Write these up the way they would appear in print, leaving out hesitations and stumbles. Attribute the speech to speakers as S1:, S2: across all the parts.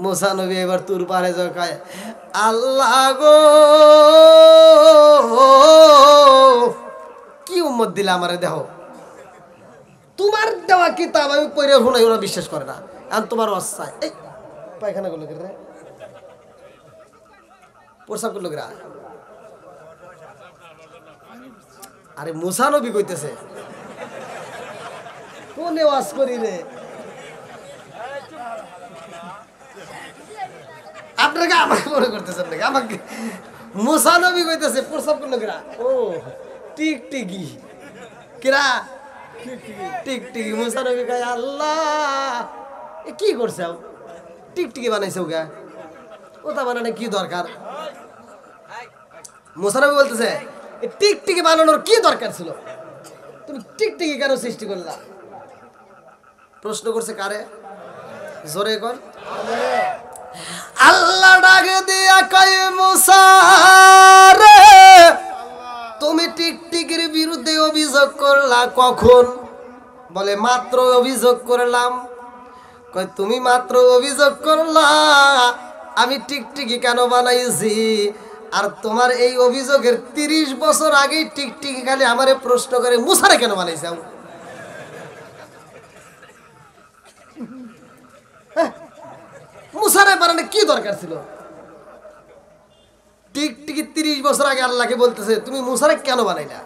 S1: মুসা নবী এবার তুর পারে জকায়, আল্লাহ গো কি উম্মত দিলে আমারে দেহ, তোমার দেওয়া কিতাব আমি পড়ে শোনাই, ওরা বিশ্বাস করে না। আর তোমার অস্থায় এই পায়খানা করলো রে, প্রসাব করলো রা, আরে মুসা নবী কইতেছে কোনে ওয়াজ করি রে, আপনাকে আমাকে মনে করতেছেন নাকি? আমাকে মুসা নবী কইতেছে প্রসাব করলো কিরা, ও টিকটিকি কিরা টিকটিকি। মুসা নবী কয় আল্লাহ এ কি করছে, টিকটিকি বানাইছে ওকে, ওটা বানানো কি দরকার? মুসা নবী বলতেছে টিকটিকি বানানোর কি দরকার ছিল, তুমি টিকটিকি কেন সৃষ্টি করলা? প্রশ্ন করছে কারে? জোরে কর। আল্লাহ ডাকে দিয়া কয় মুসা রে তুমি টিকটিকির বিরুদ্ধে অভিযোগ করলা কখন? বলে মাত্র অভিযোগ করলাম। কয় তুমি মাত্র অভিযোগ করলা আমি টিকটিকি কেন বানাইছি, আর তোমার এই অভিযোগের 30 বছর আগেই টিকটিকি খালি আমারে প্রশ্ন করে মুসারে কেন বানাইছাও? মুসারে বানানো কি দরকার ছিল? টিকটিকি 30 বছর আগে আল্লাহকে বলতেছে তুমি মুসারে কেন বানাইলা?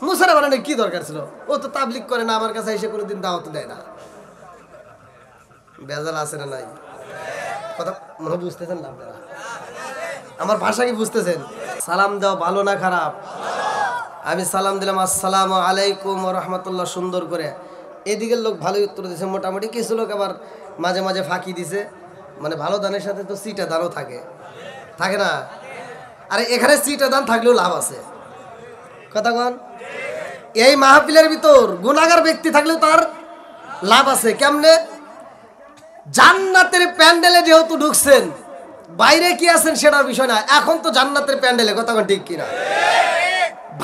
S1: মুসারে বানানো কি দরকার ছিল? ও তো তাবলিগ করে না, আমার কাছে এসে কোনোদিন দাওয়াত দেয় না। বেজাল আছে না নাই? কথা মনে বুঝতেছেন না আপনারা? আমার ভাষা কি বুঝতেছেন? সালাম দাও ভালো না খারাপ? আমি সালাম দিলাম আসসালামু আলাইকুম ওয়া রাহমাতুল্লাহ সুন্দর করে। এদিকের লোক ভালোই উত্তর দিয়েছে মোটামুটি, কিছু লোক আবার মাঝে মাঝে ফাঁকি দিছে। মানে ভালো দানের সাথে তো সিটা দানও থাকে, থাকে না? আরে এখানে সিটা দান থাকলেও লাভ আছে, কথা কন। এই মাহফিলের ভিতর গুনাহগার ব্যক্তি থাকলেও তার লাভ আছে। কেমনে? জান্নাতের প্যান্ডেলে যেহেতু ঢুকছেন, বাইরে কি আছেন সেটার বিষয় না, এখন তো জান্নাতের প্যান্ডেলে, কথা কন ঠিক কিনা?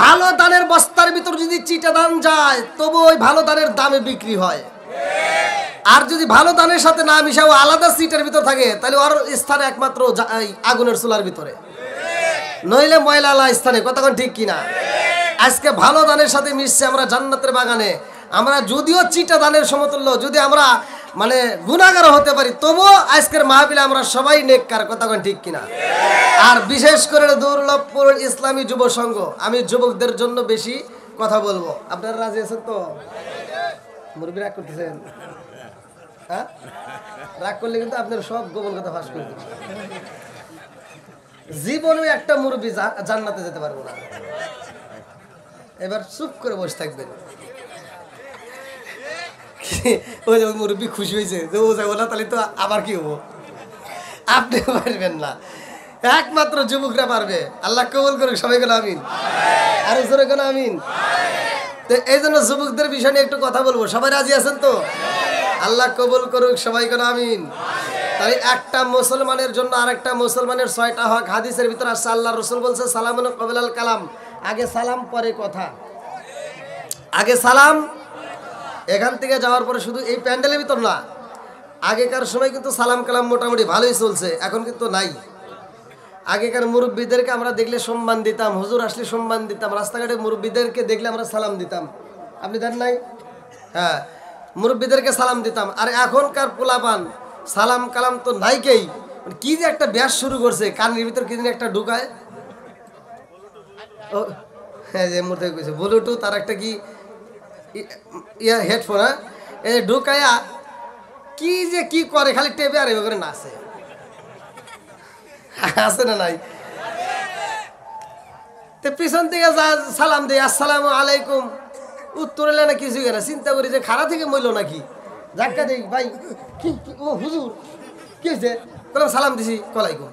S1: ভালো দানের বস্তার ভিতর যদি চিটা দান যায় তবু ওই ভালো দানের দামে বিক্রি হয়। আর যদি ভালো দানের সাথে না মিশাও আলাদা সিটের ভিতর থাকে তাহলে ওর স্থানে একমাত্র আগুনের চুলার ভিতরে, নইলে ময়লা স্থানে, কতক্ষণ ঠিক কিনা? আজকে ভালো দানের সাথে মিশছে আমরা জান্নাতের বাগানে। আমরা যদিও চিটা দানের সমতুল্য, যদি আমরা মানে গুনাহগার হতে পারি তবুও আজকের মাহফিলে আমরা সবাই নেককার, কতক্ষণ ঠিক কিনা? আর বিশেষ করে দুর্লভপুর ইসলামী যুব সংঘ, আমি যুবকদের জন্য বেশি কথা বলবো। আপনারা রাজি আছেন তো? মুরব্বী রাগ করতেছেন? হ্যাঁ, রাগ করলে কিন্তু আপনার সব গোপন কথা ফাঁস করে দেবেন। জীবনে একটা মুরব্বী জান্নাতে যেতে পারবো না। এবার চুপ করে বসে থাকবেন। ওই যে মুরব্বী খুশি হয়েছে যে ও যাবো না, তাহলে তো আবার কি হবো? আপনি পারবেন না, একমাত্র যুবকরা পারবে। আল্লাহ কবুল করুক, সবাই গেল আমিন, আরো জোরে গেল আমিন। তো এই জন্য যুবকদের বিষয় নিয়ে একটু কথা বলবো। সবাই রাজি আছেন তো? আল্লাহ কবুল করুক, সবাই গেল আমিন। তাই একটা মুসলমানের জন্য আরেকটা মুসলমানের 6টা হক হাদিসের ভিতরে আসছে। আল্লাহ রসুল বলছে সালামুন ক্বাবলাল কালাম, আগে সালাম পরে কথা। আগে সালাম, এখান থেকে যাওয়ার পরে শুধু এই প্যান্ডেলের ভিতর না, আগেকার সময় কিন্তু সালাম কালাম মোটামুটি ভালোই চলছে, এখন কিন্তু নাই। আগেকার মুরব্বীদেরকে আমরা দেখলে সম্মান দিতাম, হুজুর আসলে সম্মান দিতাম, রাস্তাঘাটে মুরব্বীদেরকে দেখলে আমরা সালাম দিতাম। আপনি দেন নাই? হ্যাঁ, মুরব্বীদেরকে সালাম দিতাম। আর এখনকার পোলাপান সালাম কালাম তো নাইকেই, কি যে একটা ব্যাস শুরু করছে, কানের ভিতর কি একটা ঢুকায়, ও হ্যাঁ যে মুহূর্তে কইছে ব্লুটুথ, আর একটা কি ইয়া হেডফোন, হ্যাঁ এই ঢুকায়া কি যে কি করে, খালি টেপে আর এভাবে করে নাচে। আছে না নাই? তো পিছন থেকে যা সালাম দেয় আসসালামু আলাইকুম, উত্তর এলে না কিছু না, চিন্তা করি যে খাড়া থেকে মইল নাকি, ধাক্কা দেই ভাই কি ও হুজুর কি হয়েছে, বললাম সালাম দিছি ওয়ালাইকুম,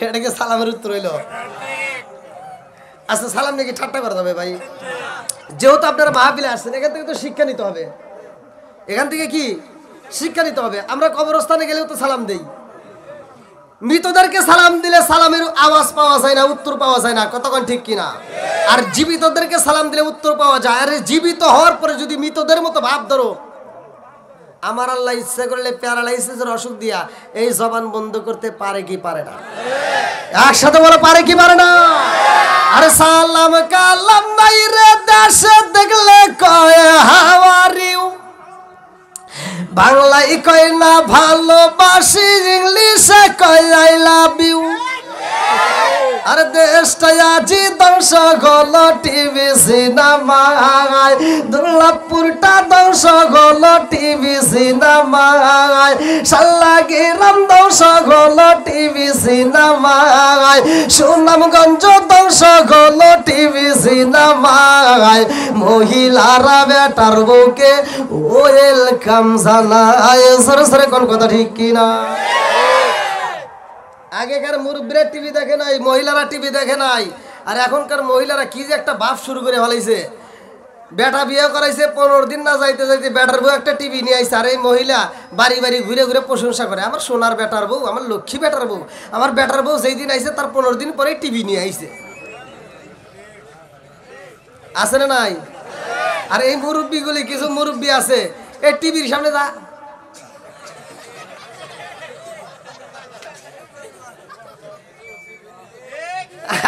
S1: এটাকে সালামের উত্তর হইল? আচ্ছা সালাম নাকি ঠাট্টা করা যাবে ভাই? যেহেতু আপনারা মাহফিলে আসছেন, এখান থেকে তো শিক্ষা নিতে হবে। এখান থেকে কি শিক্ষা নিতে হবে? আমরা কবরস্থানে গেলেও তো সালাম দেই, মৃতদেরকে সালাম দিলে সালামের আওয়াজ পাওয়া যায় না, উত্তর পাওয়া যায় না, কতক্ষণ ঠিক কিনা? আর জীবিতদেরকে সালাম দিলে উত্তর পাওয়া যায়। আর জীবিত হওয়ার পরে যদি মৃতদের মতো ভাব ধরো, আমার আল্লাহ ইচ্ছা করলে প্যারালাইসিসের অসুখ দিয়া এই জবান বন্ধ করতে পারে কি পারে না? একসাথে বলো, পারে কি পারে না? আরে সালাম কালাম নাই রে দেশে দেখলে কয় হাউ আর ইউ, বাংলায় কয় না ভালোবাসি, ইংলিশে কয় আই লাভ ইউ। আর দেশটা আজি ধ্বংস হলো টিভি সিনেমায়, দুর্লভপুরটা ধ্বংস হলো টিভি সিনেমায়, সাল্লাগিরাম ধ্বংস হলো টিভি সিনেমায়, সুনামগঞ্জ ধ্বংস হলো টিভি সিনেমায়। মহিলারা বেটার বউকে ওয়েলকাম জানায়, সরে সরে কোন কথা ঠিক কিনা? আগেকার মুরব্বীরা টিভি দেখে নাই, মহিলারা টিভি দেখে নাই। আর এখনকার মহিলারা কি যে একটা বাপ শুরু করে ফেলাইছে। বেটা বিয়ে করাইছে, 15 দিন না যাইতে যাইতে বেটার বউ একটা টিভি নিয়ে আইছে। আর এই মহিলা বাড়ি বাড়ি ঘুরে ঘুরে প্রশংসা করে, আমার সোনার বেটার বউ, আমার লক্ষ্মী বেটার বউ, আমার বেটার বউ যেই দিন আইছে তার 15 দিন পরে টিভি নিয়ে আইছে। আছে না নাই? আর এই মুরব্বীগুলি, কিছু মুরব্বী আছে এই টিভির সামনে যা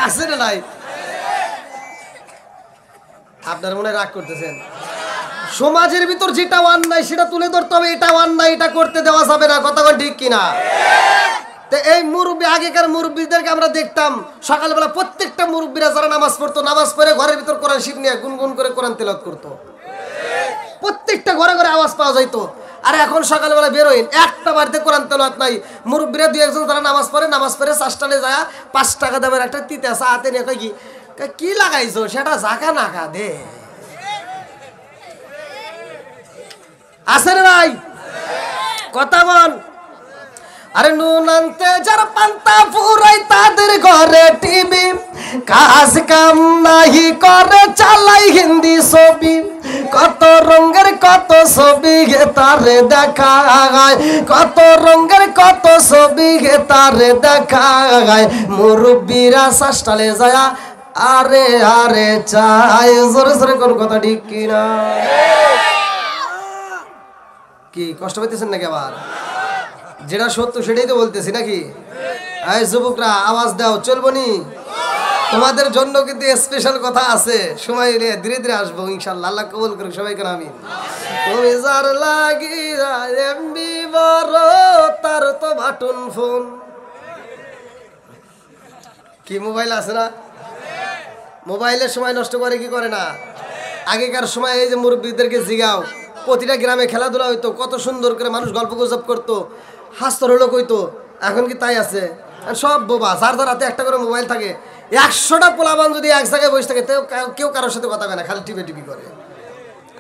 S1: আছে না নাই? আপনার মনে রাগ করতেছেন। সমাজের ভিতর যেটা অন্যায় সেটা তুলে ধরতে হবে, এটা অন্যায়, এটা করতে দেওয়া যাবে না। কথা বল ঠিক কিনা? তো এই মুরব্বী, আগেকার মুরব্বীদেরকে আমরা দেখতাম সকালবেলা প্রত্যেকটা মুরব্বীরা যারা নামাজ পড়তো, নামাজ পড়ে ঘরের ভিতর কোরআন শরীফ নিয়ে গুনগুন করে কোরআন তেলাওয়াত করতো। প্রত্যেকটা ঘরে ঘরে আওয়াজ পাওয়া যাইতো। আর এখন সকালবেলা বেরোইন, একটা বাড়িতে কোরআন তেলাওয়াত নাই। মুরব্বীরা 2-1 যারা নামাজ পড়ে চাষটালে যায় 5 টাকা দামের একটা তিতা চা হাতে নিয়ে কয় কি লাগাইছো, সেটা জাকা নাকা দে। আছে না নাই? কথা বল। আরে নুন আনতে যারা পান্তা ফুরাই তাদের ঘরে টিভি, কাজ কাম নাহি করে চালাই হিন্দি ছবি, কত রঙের কত ছবি গে তারে দেখায়, কত রঙের কত ছবি গে তারে দেখায়। মুরব্বীরা শাসটালে যায় আরে আরে চাই, জোরে জোরে কোন কথা ঠিক কিনা? কি কষ্ট পাইতেছেন নাকি? আবার যেটা সত্য সেটাই তো বলতেছি নাকি? এই যুবকরা আওয়াজ দাও, চলবো নি? তোমাদের জন্য কিন্তু স্পেশাল কথা আছে, সময় নিয়ে ধীরে ধীরে আসবো ইনশাআল্লাহ। আল্লাহ কবুল করুক সবাইকে, আমিন। তুমি যার লাগি এমবি বড় তার তো বাটন ফোন। কি মোবাইল আছে না? মোবাইলের সময় নষ্ট করে কি করে না? আগেকার সময় এই যে মুরব্বীদেরকে জিগাও, প্রতিটা গ্রামে খেলাধুলা হইতো, কত সুন্দর করে মানুষ গল্প গুজব করতো, হাস্তর হলো কইতো। এখন কি তাই আছে? সব বোবা, যার যার হাতে একটা করে মোবাইল থাকে। 100টা পোলাবান যদি এক জায়গায় বসে থাকে, কেউ কারোর সাথে কথা বলে না, খালি টিপে টিপি করে।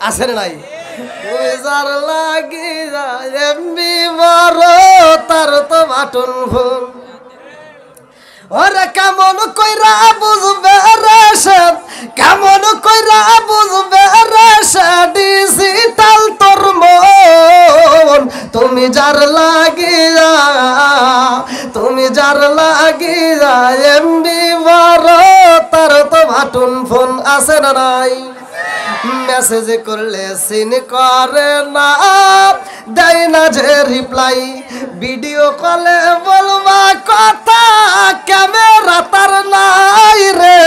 S1: আছে না নাই? যার লাগি এমবি বড় তার তো বাটন ফোন। ওরে কেমন কইরা বুঝবে রে সে, কেমন কইরা বুঝবে রে সে ডিজিটাল তোর মন। তুমি যার লাগিয়া, তুমি যার লাগিয়া এমবি বড় তার তো বাটন ফোন। আছে না নাই? মেসেজ করলে সিন করে না, দেয় না যে রিপ্লাই, ভিডিও কলে বলবা কথা, ক্যামেরা তার নাই রে,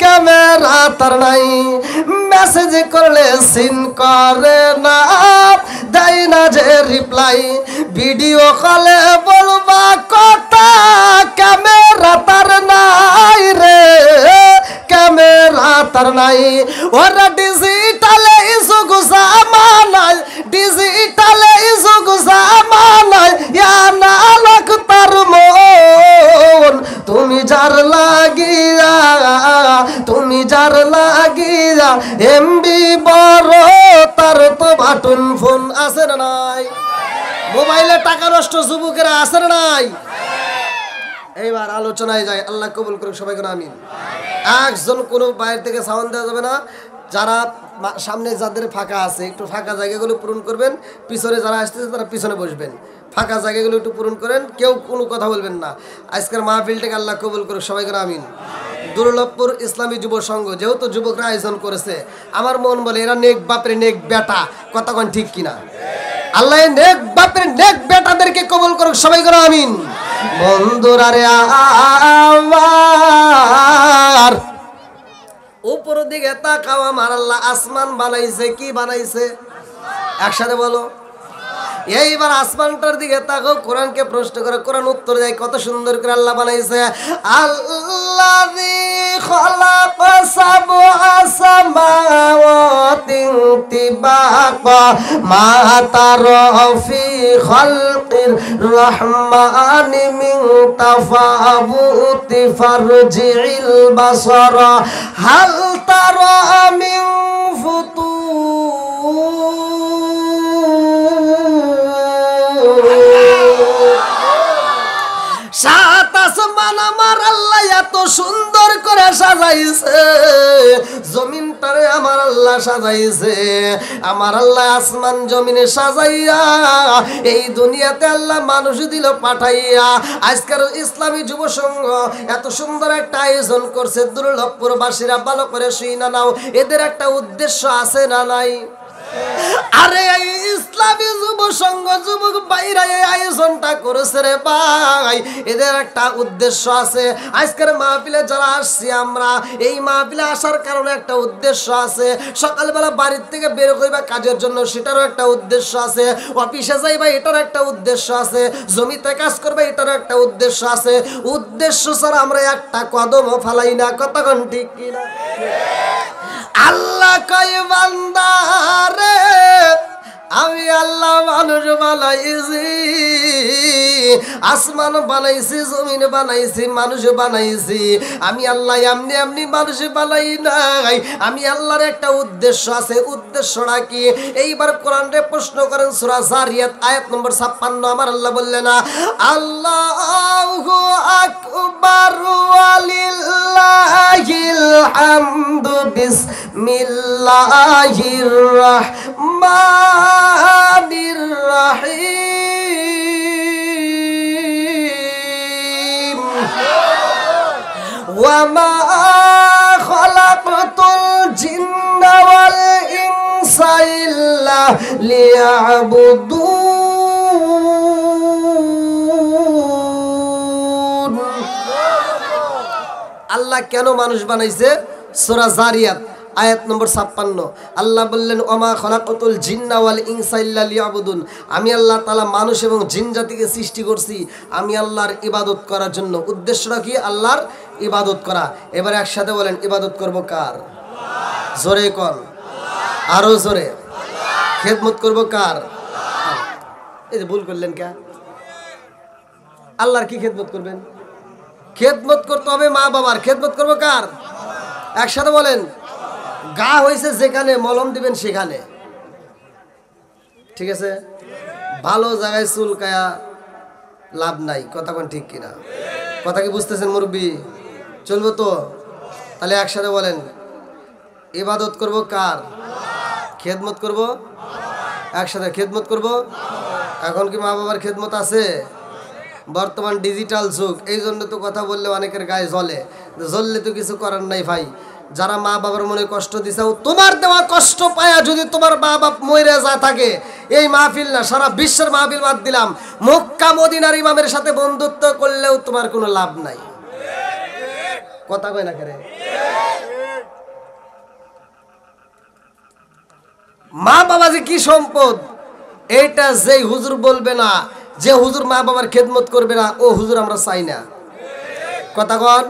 S1: ক্যামেরা তার নাই। মেসেজ করলে সিন করে না, দেয় না যে রিপ্লাই, ভিডিও কলে বলবা কথা, ক্যামেরা তার নাই রে, ক্যামেরা তার নাই। ওরা ডিজিটালে যুগ জামানায়, ডিজিটালে যুগ জামানায় না লাখ তার মন। তুমি যার লাগিয়া, তুমি যার লাগিয়া এমবি বড় তার তো বাটন ফোন। আছে না নাই? মোবাইলে টাকা নষ্ট যুবকেরা, আছে না নাই? এইবার আলোচনায় যায়, আল্লাহ কবুল করুক সবাইকে, আমিন। একজন কোনো বাইরে থেকে সাউন্ড দেওয়া যাবে না। যারা সামনে যাদের ফাঁকা আছে একটু ফাঁকা জায়গাগুলো পূরণ করবেন, পিছনে যারা আসতেছে তারা পিছনে বসবেন, ফাঁকা জায়গাগুলো একটু পূরণ করেন, কেউ কোনো কথা বলবেন না। আজকের মাহফিলটাকে আল্লাহ কবুল করুক সবাইকে, আমিন। দুর্লভপুর ইসলামী যুব সংঘ যেহেতু যুবকরা আয়োজন করেছে, আমার মন বলে এরা নেক বাপের নেক বেটা, কতক্ষণ ঠিক কিনা? আল্লাহ নেক বাপের নেক বেটাদেরকে কবুল করুক, সবাই করো আমিন। বন্ধুরা রে আমার উপর দিকে তাকাও, আমার আল্লাহ আসমান বানাইছে, কি বানাইছে? একসাথে বলো। এইবার আসমানটার দিকে তাকাও, কোরআনকে প্রশ্ন করে, কোরআন উত্তর দেয় কত সুন্দর করে আল্লাহ বানাইছে। আল্লাযী খালাকা সাবআ সামাওয়াতিন তিবাকা মা তারা ফি খালকির রহমানি মিন তাফাউতি ফারজিল বাসারা হাল তারা মিন সাত আসমান আমার আল্লাহ এত সুন্দর করে সাজাইছে, জমিনটারে আমার আল্লাহ সাজাইছে। আমার আল্লাহ আসমান জমিনে সাজাইয়া এই দুনিয়াতে আল্লাহ মানুষ দিল পাঠাইয়া। আজকের ইসলামী যুব সংঘ এত সুন্দর একটা আয়োজন করছে, দুর্লভপুরবাসীরা ভালো করে শুইনা নাও, এদের একটা উদ্দেশ্য আছে না নাই? আরে এই ইসলামী যুব সংঘ যুবক বাইরা এই আয়োজনটা করেছে রে ভাই, এদের একটা উদ্দেশ্য আছে। আজকের মাহফিলে যারা আসছি আমরা, এই মাহফিলে আসার কারণে একটা উদ্দেশ্য আছে। সকালবেলা বাড়ির থেকে বের হইবা কাজের জন্য, সেটারও একটা উদ্দেশ্য আছে। অফিসে যাইবা, এটার একটা উদ্দেশ্য আছে। জমিতে কাজ করবে, এটারও একটা উদ্দেশ্য আছে। উদ্দেশ্য ছাড়া আমরা একটা কদমও ফালাই না, কতক্ষণ ঠিক কিনা? আল্লাহ কয় বান্দা রে, আমি আল্লাহ মানুষ বানাইছি, আসমান বানাইছি, জমিন বানাইছি, মানুষ বানাইছি। আমি আল্লাহ এমনি এমনি মানুষ বানাই নাই, আমি আল্লাহর একটা উদ্দেশ্য আছে। উদ্দেশ্যটা কি? এইবার কোরআনে প্রশ্ন করেন সূরা জারিয়াত আয়াত নম্বর 56। আমার আল্লাহ বললেন না, আল্লাহু আকবার ওয়ালিল্লাহিল হামদু বিসমিল্লাহির রাহমানির রাহিম ওয়া মা খালাকতুল জিন্না ওয়াল ইনসা ইল্লা লিয়াবুদুন। আল্লাহ কেন মানুষ বানাইছে? সূরা জারিয়াত আয়াত নম্বর 56। আল্লাহ বললেন, ওমা খলাকতুল জিন্না ওয়াল ইনসা ইল্লা লিয়াবুদুন। আমি আল্লাহ তাআলা মানুষ এবং জিন জাতিকে সৃষ্টি করছি আমি আল্লাহর ইবাদত করার জন্য। উদ্দেশ্যটা কি? আল্লাহর ইবাদত করা। এবারে একসাথে বলেন, ইবাদত করব কার? জোরে কোন, আরো জোরে। খেদমত করব কার? এই যে ভুল করলেন কে? আল্লাহর কি খেদমত করবেন? খেদমত করতে হবে মা বাবার। খেদমত করব কার? একসাথে বলেন, গা হয়েছে যেখানে মলম দিবেন সেখানে, ঠিক আছে? ভালো জায়গায় চুলকায়া লাভ নাই, কথা কোন ঠিক কিনা? কথা কি বুঝতেছেন মুরব্বী? চলবো তো? তাহলে একসাথে বলেন, ইবাদত করব কার? খেদমত করব একসাথে। খেদমত করব। এখন কি মা বাবার খেদমত আছে? বর্তমান ডিজিটাল যুগ, এই জন্য তো কথা বললে অনেকের গায়ে জ্বলে। জ্বললে তো কিছু করার নাই ভাই। যারা মা বাবার মনে কষ্ট দিছে, তোমার দেওয়া কষ্ট পায়া যদি তোমার মা বাপ মরে যা থাকে, এই মাহফিল না সারা বিশ্বের মাহফিল বাদ দিলাম, মক্কা মদিনার ইমামের সাথে বন্ধুত্ব করলেও তোমার কোনো লাভ নাই। কথা কয় না করে? মা বাবা যে কি সম্পদ, এইটা যেই হুজুর বলবে না, যে হুজুর মা বাবার খেদমত করবে না, ও হুজুর আমরা চাই না। কথা কন?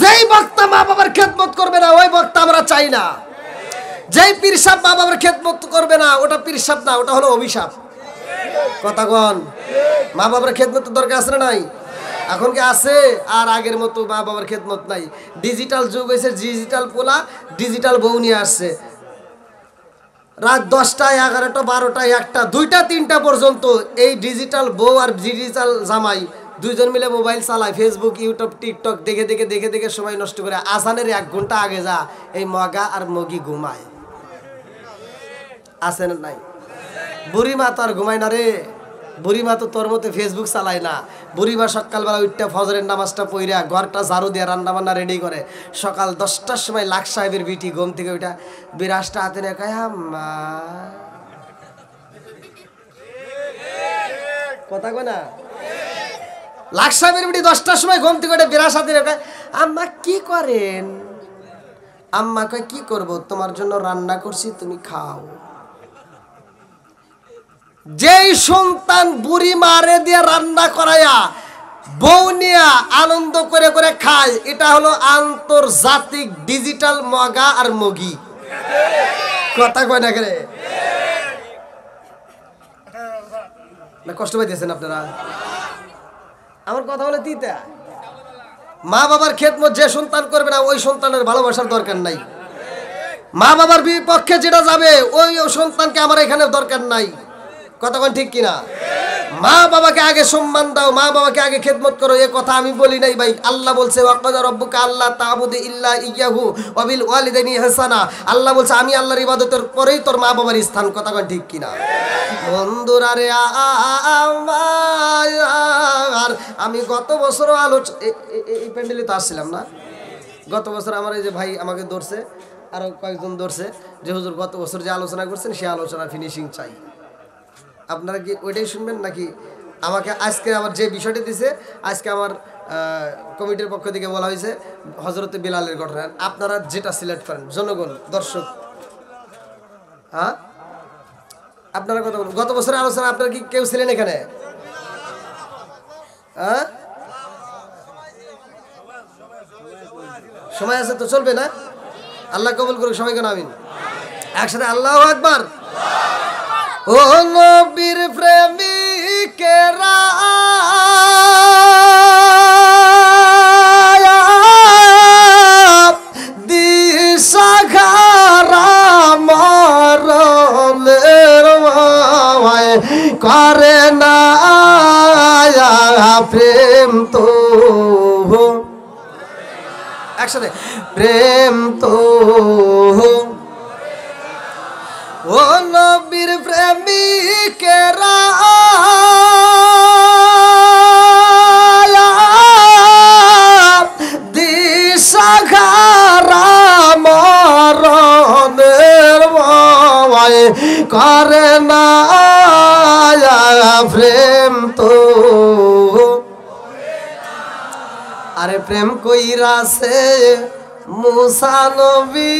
S1: যেই বক্তা মা বাবার খেদমত করবে না, ওই বক্তা আমরা চাই না। যেই পীর সাহেব মা বাবার খেদমত করবে না, ওটা পীর সাহেব না, ওটা হলো অভিশাপ। কথা কন? মা বাবার খেদমত দরকার আছে না নাই? এখন কি আছে? আর আগের মতো মা বাবার খেদমত নাই। ডিজিটাল যুগ হয়েছে, ডিজিটাল পোলা ডিজিটাল বউ নিয়ে আসছে। রাত 10টা 11টা 12টা 1টা 2টা 3টা পর্যন্ত এই ডিজিটাল বউ আর ডিজিটাল জামাই দুইজন মিলে মোবাইল চালায়, ফেসবুক ইউটিউব টিকটক দেখে দেখে দেখে দেখে সময় নষ্ট করে। আজানের 1 ঘন্টা আগে যা এই মগা আর মগি ঘুমায়। আছে না নাই? বুড়ি মা তো আর ঘুমায় না রে। বুড়িমা তো তোর মতো ফেসবুক চালায় না। বুড়িমা সকালবেলা উঠতে ফজরের নামাজটা পইরা ঘরটা ঝাড়ু দিয়ে রান্নাবান্না রেডি করে। সকাল 10টার সময় লাখ সাহেবের বিটি ঘুম থেকে ওইটা বিরাজটা হাতে নিয়ে কয় আম্মা, কথা কয় না? লাখ সাহেবের বিটি 10টার সময় ঘুম থেকে ওইটা বিরাজ হাতে নিয়ে কয় আম্মা কি করেন? আম্মা কয় কি করব, তোমার জন্য রান্না করছি, তুমি খাও। যেই সন্তান বুড়ি মারে দিয়ে রান্না করাইয়া বউ নিয়া আনন্দ করে করে খায়, এটা হলো আন্তর্জাতিক ডিজিটাল মগা আর মগি। কথা কয় না করে? না কষ্ট পাইতেছেন আপনারা? আমার কথা বলে তিতা। মা বাবার খেদমত যে সন্তান করবে না, ওই সন্তানের ভালোবাসার দরকার নাই। মা বাবার বিপক্ষে যেটা যাবে, ওই সন্তানকে আমার এখানে দরকার নাই। কতক্ষণ ঠিক কিনা? মা বাবাকে আগে সম্মান দাও, মা বাবাকে আগে খেদমত করো, এ কথা আমি বলি নাই ভাই। আল্লাহ বলছে ওয়াকাদা রাব্বুকা আল্লাহ তা'বুদু ইল্লা ইয়াহু ওয়া বিল ওয়ালিদাইনি ইহসানা। আল্লাহ বলছে আমি আল্লাহর ইবাদতের পরেই তোর মা বাবার স্থান। কতক্ষণ ঠিক কিনা? বন্ধুরা রে আমার, আমি গত বছর এই প্যান্ডেলে তো আসছিলাম না। গত বছর আমার এই যে ভাই আমাকে ধরছে, আরো কয়েকজন ধরছে যে হুজুর গত বছর যে আলোচনা করছেন সে আলোচনা ফিনিশিং চাই। আপনারা কি ওইটাই শুনবেন নাকি আমাকে আজকে আমার যে বিষয়টি দিছে, আজকে আমার কমিটির পক্ষ থেকে বলা হয়েছে হযরতে বিলালের ঘটনা, আপনারা যেটা সিলেক্ট করেন। জনগণ, দর্শক, হ্যাঁ আপনারা কথা বলুন। গত বছরের আলোচনা আপনারা কি কেউ ছিলেন এখানে? হ্যাঁ সময় আছে তো, চলবে না? আল্লাহ কবুল করুক, সবাই কেন আমিন। একসাথে আল্লাহু আকবার। ও নবীর প্রেমিকেরা দিশাহারা মরণের ভয় করে না প্রেম তো, একসাথে প্রেম তো। ও নবীর প্রেমিকেরা দিশাহারা মরণের ভয় করে না প্রেম তো। আরে প্রেম কইরাছে মুসা নবী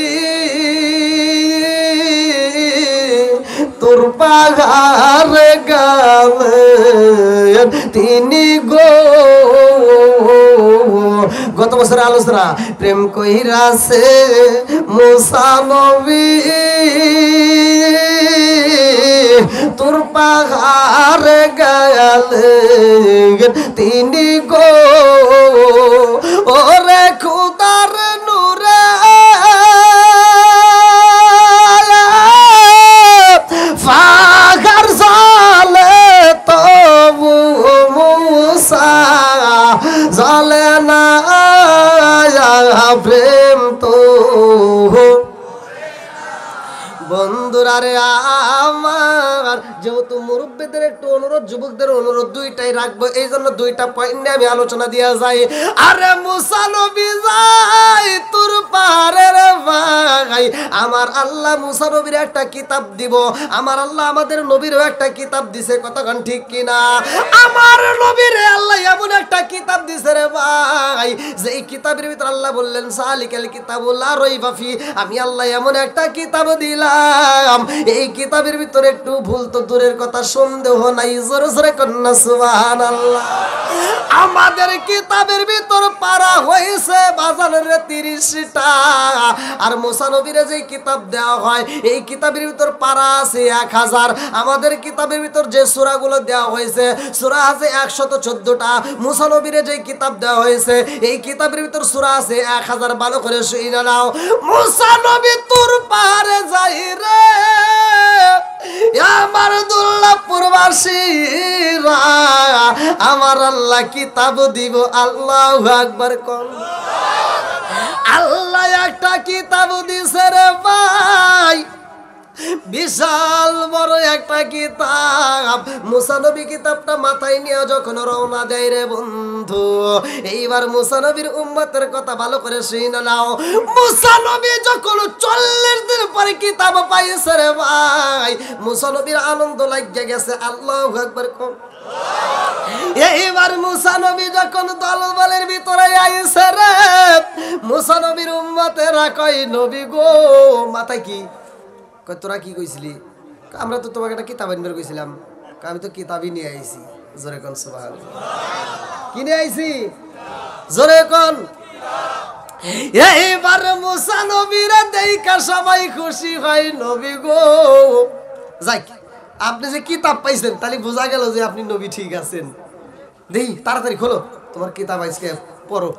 S1: তোর পাহাড়ে গেলেন তিনি গো। গত বছর আলোচনা, প্রেম কইরাছে মুসা নবী তোর পাহাড়ে গেলেন তিনি গো। ওরে খুদার নূরে ফাগার জালে তবু মুসা জালে না প্রেম তো। বন্ধুরা রে আমার, যেহেতু মুরব্বীদের একটু অনুরোধ, যুবকদের অনুরোধ দুইটাই রাখবো, এই জন্য দুইটা পয়েন্ট নিয়ে আমি আলোচনা দিয়া যাই। আরে মুসা নবী যাই তোর পাহাড়ের ভাই, আমার আল্লাহ মুসা নবীর একটা কিতাব দিব, আমার আল্লাহ আমাদের নবীরও একটা কিতাব দিছে। কতক্ষণ ঠিক কিনা? আমার নবীরে আল্লাহ এমন একটা কিতাব দিছে রে ভাই, যে এই কিতাবের ভিতর আল্লাহ বললেন সালিকাল কিতাবুল লা রাইবা ফি, আমি আল্লাহ এমন একটা কিতাব দিলাম, এই কিতাবের ভিতরে একটু ভুল তো দূরের কথা, সন্দেহ নাই। জোরে জোরে কন্যা সুবহানাল্লাহ। আমাদের কিতাবের ভিতর পারা হয়েছে বাজারের 30টা, আর মুসা নবীরে যে কিতাব দেওয়া হয় এই কিতাবের ভিতর পারা আছে 1000। আমাদের কিতাবের ভিতর যে সূরাগুলো দেওয়া হয়েছে সূরা আছে 114টা। মুসা নবীরে যে কিতাব দেওয়া হয়েছে এই কিতাবের ভিতর সূরা আছে 1000। ভালো করে শুনে নাও, মুসা নবী তোর পাহাড়ে যাই রে আমার দুর্লভপুরবাসীরা, আমার আল্লাহ কিতাব দিব। আল্লাহু আকবার কোন। আল্লাহ একটা কিতাব দিছে রে ভাই, বিশাল বড় একটা কিতাব, মুসা নবী কিতাবটা মাথায় নিয়ে যখন রওনা দেয় রে বন্ধু, এইবার মুসা নবীর উম্মতের কথা ভালো করে শুনে নাও। মুসা নবী যখন 40 দিন পরে কিতাব পাইছে রে ভাই, মুসা নবীর আনন্দ লাগিয়ে গেছে। আল্লাহু আকবার। এইবার মুসা নবী যখন দলবলের ভিতরে আইছে রে, মুসা নবীর উম্মতেরা কয় নবী গো, মাথায় কি কয়, তোরা কি কইছিলি? আমরা তো তোমাকে একটা কিতাব আনবার কইছিলাম। আমি তো কিতাবই নিয়ে আইছি। জোরে কোন সুবহানাল্লাহ। কি নিয়ে আইছি? জোরে কোন। এইবার মুসা নবীরা দেখা সবাই খুশি হয়, নবী গো যাই, আপনি যে কিতাব পাইছেন তাহলে বোঝা গেল যে আপনি নবী ঠিক আছেন। দেই তাড়াতাড়ি খোলো তোমার কিতাব, আজকে পড়ো।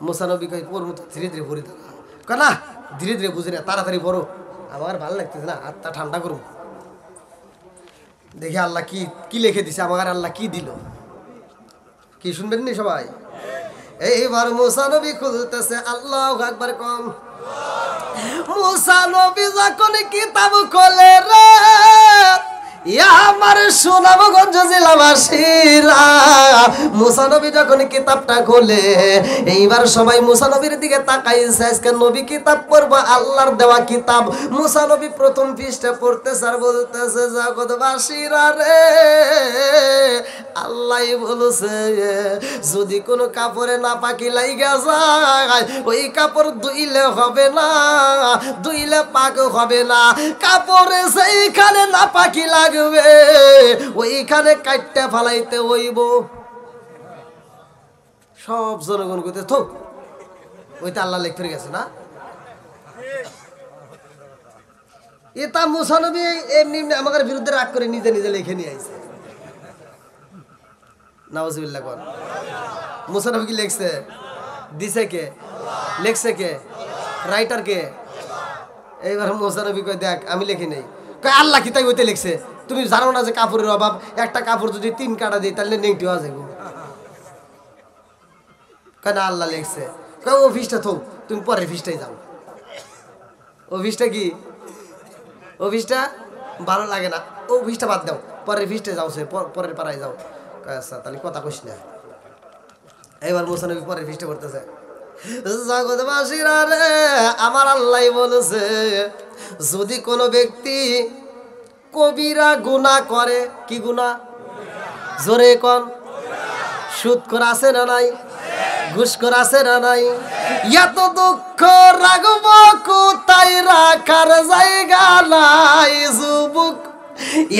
S1: মুসা নবী কই পড়বো তো, ধীরে ধীরে পড়ি। না ধীরে ধীরে বুঝি না, তাড়াতাড়ি পড়ো, আমার ভালো লাগতেছে না, হাতটা ঠান্ডা করো। দেখি আল্লাহ কি কি লিখে দিছে, আমার আল্লাহ কি দিল, কি শুনবেন নি সবাই? এইবার মুসা নবী খুলতেছে। আল্লাহু আকবার কম। মুসা নবী যখন কিতাব খোলে রে, আমার সুনামগঞ্জ জেলাবাসীরা, মুসা নবী যখন কিতাবটা খোলে, এইবার সবাই মুসা নবীর দিকে তাকাইছে। আজকে নবী কিতাব পড়বো, আল্লাহর দেওয়া কিতাব। মুসা নবী প্রথম পৃষ্ঠা পড়তেছে আর বলতেছে, জগৎবাসীরা রে, আল্লাহ বলছে যদি কোনো কাপড়ে না পাকি লাইগা যায়, ওই কাপড় ধুইলে হবে না, ধুইলে পাক হবে না। কাপড়ে সেইখানে না পাকি লাগবে, ওইখানে কাটতে ফালাইতে হইব। সব জনগণ কইতে তো ওইটা আল্লাহ লিখতে গেছে না। এটা মুসা নবী এমনি আমাদের বিরুদ্ধে রাগ করে নিজে নিজে লিখে নিয়ে আইছে। নাউজুবিল্লাহ কোন। মুসা নবী কি লিখছে? দিছে কে? লিখছে কে? রাইটার কে? এইবার মুসা নবী কই দেখ আমি লিখি নাই। কই আল্লাহ কি তাই ওইতে লিখছে? তুমি জানো না যে কাপড়ের অভাব, একটা কাপড় যদি 3 কাটা দিই তাহলে নেংটি হয়ে যাবে। কেন আল্লাহ লিখছে? কই অফিসটা থো, তুমি পরের অফিসটাই যাও। অফিসটা কি? অফিসটা ভালো লাগে না, অফিসটা বাদ দাও, পরের অফিসটা যাও, সে পরের পাড়ায় যাও। আচ্ছা তাহলে কথা কইস না। এবার মুসা নবী পরের অফিসটা করতেছে। জগৎবাসীরা রে, আমার আল্লাহ বলেছে যদি কোনো ব্যক্তি কবিরা গুনাহ করে, কি গুনাহ? জোরে কোন। সুদখোর আছে না নাই? ঘুষখোর আছে না নাই? এত দুঃখ রাগব কোথায় রাখার জায়গা নাই যুবক,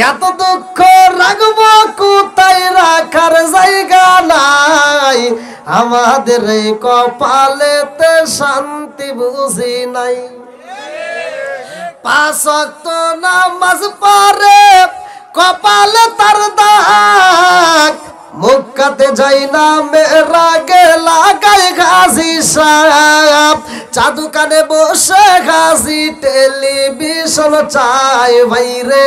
S1: এত দুঃখ রাগব কোথায় রাখার জায়গা নাই। আমাদের এই কপালেতে শান্তি বুঝি নাই। 5 ওয়াক্ত নামাজ পড়ে কপালে তার দাগ, মক্কাতে যাই না মেরাগে লাগাই গাজী সাহেব, চাদু কানে বসে গাজী টেলিভিশন চাই ভাইরে,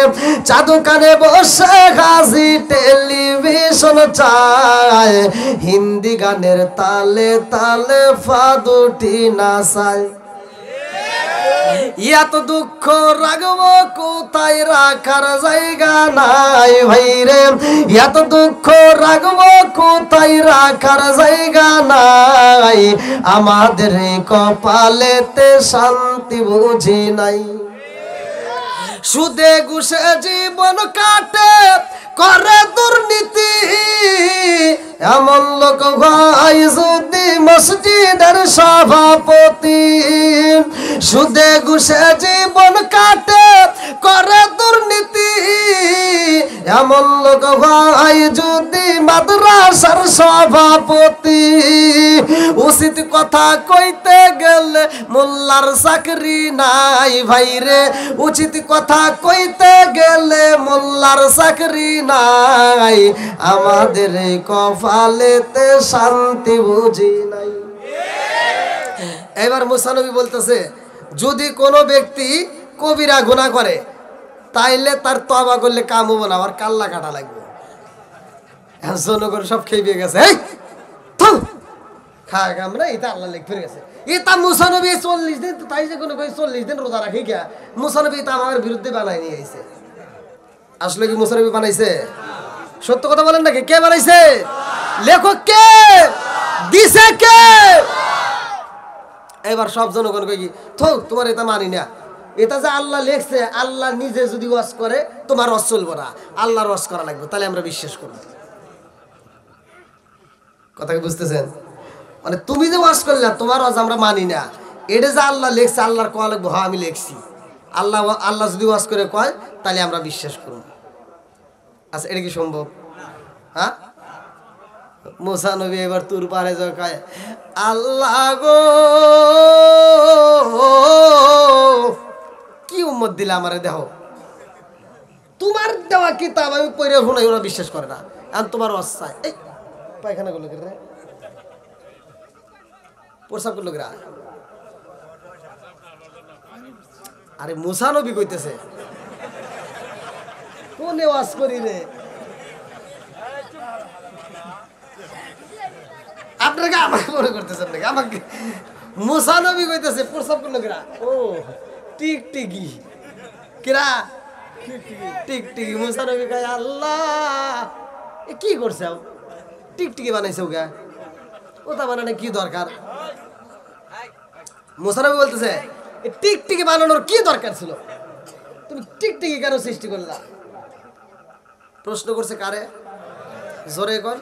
S1: চাদু কানে বসে গাজী টেলিভিশন চাই, হিন্দি গানের তালে তালে ফাদুটি নাচায়। এত দুঃখ রাগব কোথায় রাখার জায়গা নাই ভাইরে, এত দুঃখ রাগব কোথায় রাখার জায়গা নাই। আমাদের কপালেতে শান্তি বুঝি নাই। সুদে ঘুষে জীবন কাটে করে দুর্নীতি, এমন লোক ভাই যদি মসজিদের সভাপতি। সুদে ঘুষে জীবন কাটে করে দুর্নীতি, এমন লোক ভাই যদি মাদ্রাসার সভাপতি। উচিত কথা কইতে গেলে মোল্লার চাকরি নাই ভাইরে, উচিত কথা কইতে গেলে মোল্লার চাকরি নাই। আমাদের কপালেতে শান্তি বুঝি নাই। এবার মুসা নবী বলতেছে যদি কোনো ব্যক্তি কবিরা গুনাহ করে তাইলে তার তওবা করলে কাম হবে না, আর কাল্লা কাটা লাগবে। জনগণ সব খেয়ে গেছে, হ্যাঁ আমরা এটা আল্লাহ লেখ ফিরে গেছে এটা মুসা নবী 40 দিন তাই যে কোনো 40 দিন রোজা রাখি গিয়া মুসা নবী এটা আমার বিরুদ্ধে বানাই নিয়ে আইছে আসলে কি মুসা নবী বানাইছে সত্য কথা বলেন নাকি কে বানাইছে লেখক কে দিছে কে এবার সব জনগণ কই কি থো তোমার এটা মানি না এটা যে আল্লাহ লেখছে আল্লাহ নিজে যদি ওয়াজ করে তোমার ওয়াজ চলবে না আল্লাহর ওয়াজ করা লাগবে তাহলে আমরা বিশ্বাস করব কথা কি বুঝতেছেন মানে তুমি যে ওয়াজ করলে তোমার ওয়াজ আমরা মানি না এটা যে আল্লাহ লেখছে আল্লাহর কোয়া লাগবে হ্যাঁ আমি লেখছি আল্লাহ যদি ওয়াজ করে কয় তাহলে আমরা বিশ্বাস করব আচ্ছা এটা কি সম্ভব হ্যাঁ মুসা নবী এবার তুর পারে যায় কয় আল্লাহ গো কি উম্মত দিলে আমারে দেখো তোমার দেওয়া কিতাব আমি পড়ে শোনাই ওরা বিশ্বাস করে না আর তোমার অস্থায় এই পায়খানা করলো কে রে প্রসাব করলো কে আরে মুসা নবী কইতেছে কোনে ওয়াজ করি রে আপনাকে আমাকে মনে করতেছেন নাকি আমাকে মুসা নবী কইতেছে প্রসাব করলো কেরা ও টিকটিকি কেরা টিকটিকি মুসা নবী কয় আল্লাহ এ কি করছে টিকটিকি বানাইছে ওকে ওটা বানানো কি দরকার মুসা নবী বলতেছে টিকটিকি বানানোর কি দরকার ছিল তুমি টিকটিকি কেন সৃষ্টি করলা প্রশ্ন করছে কারে জোরে কর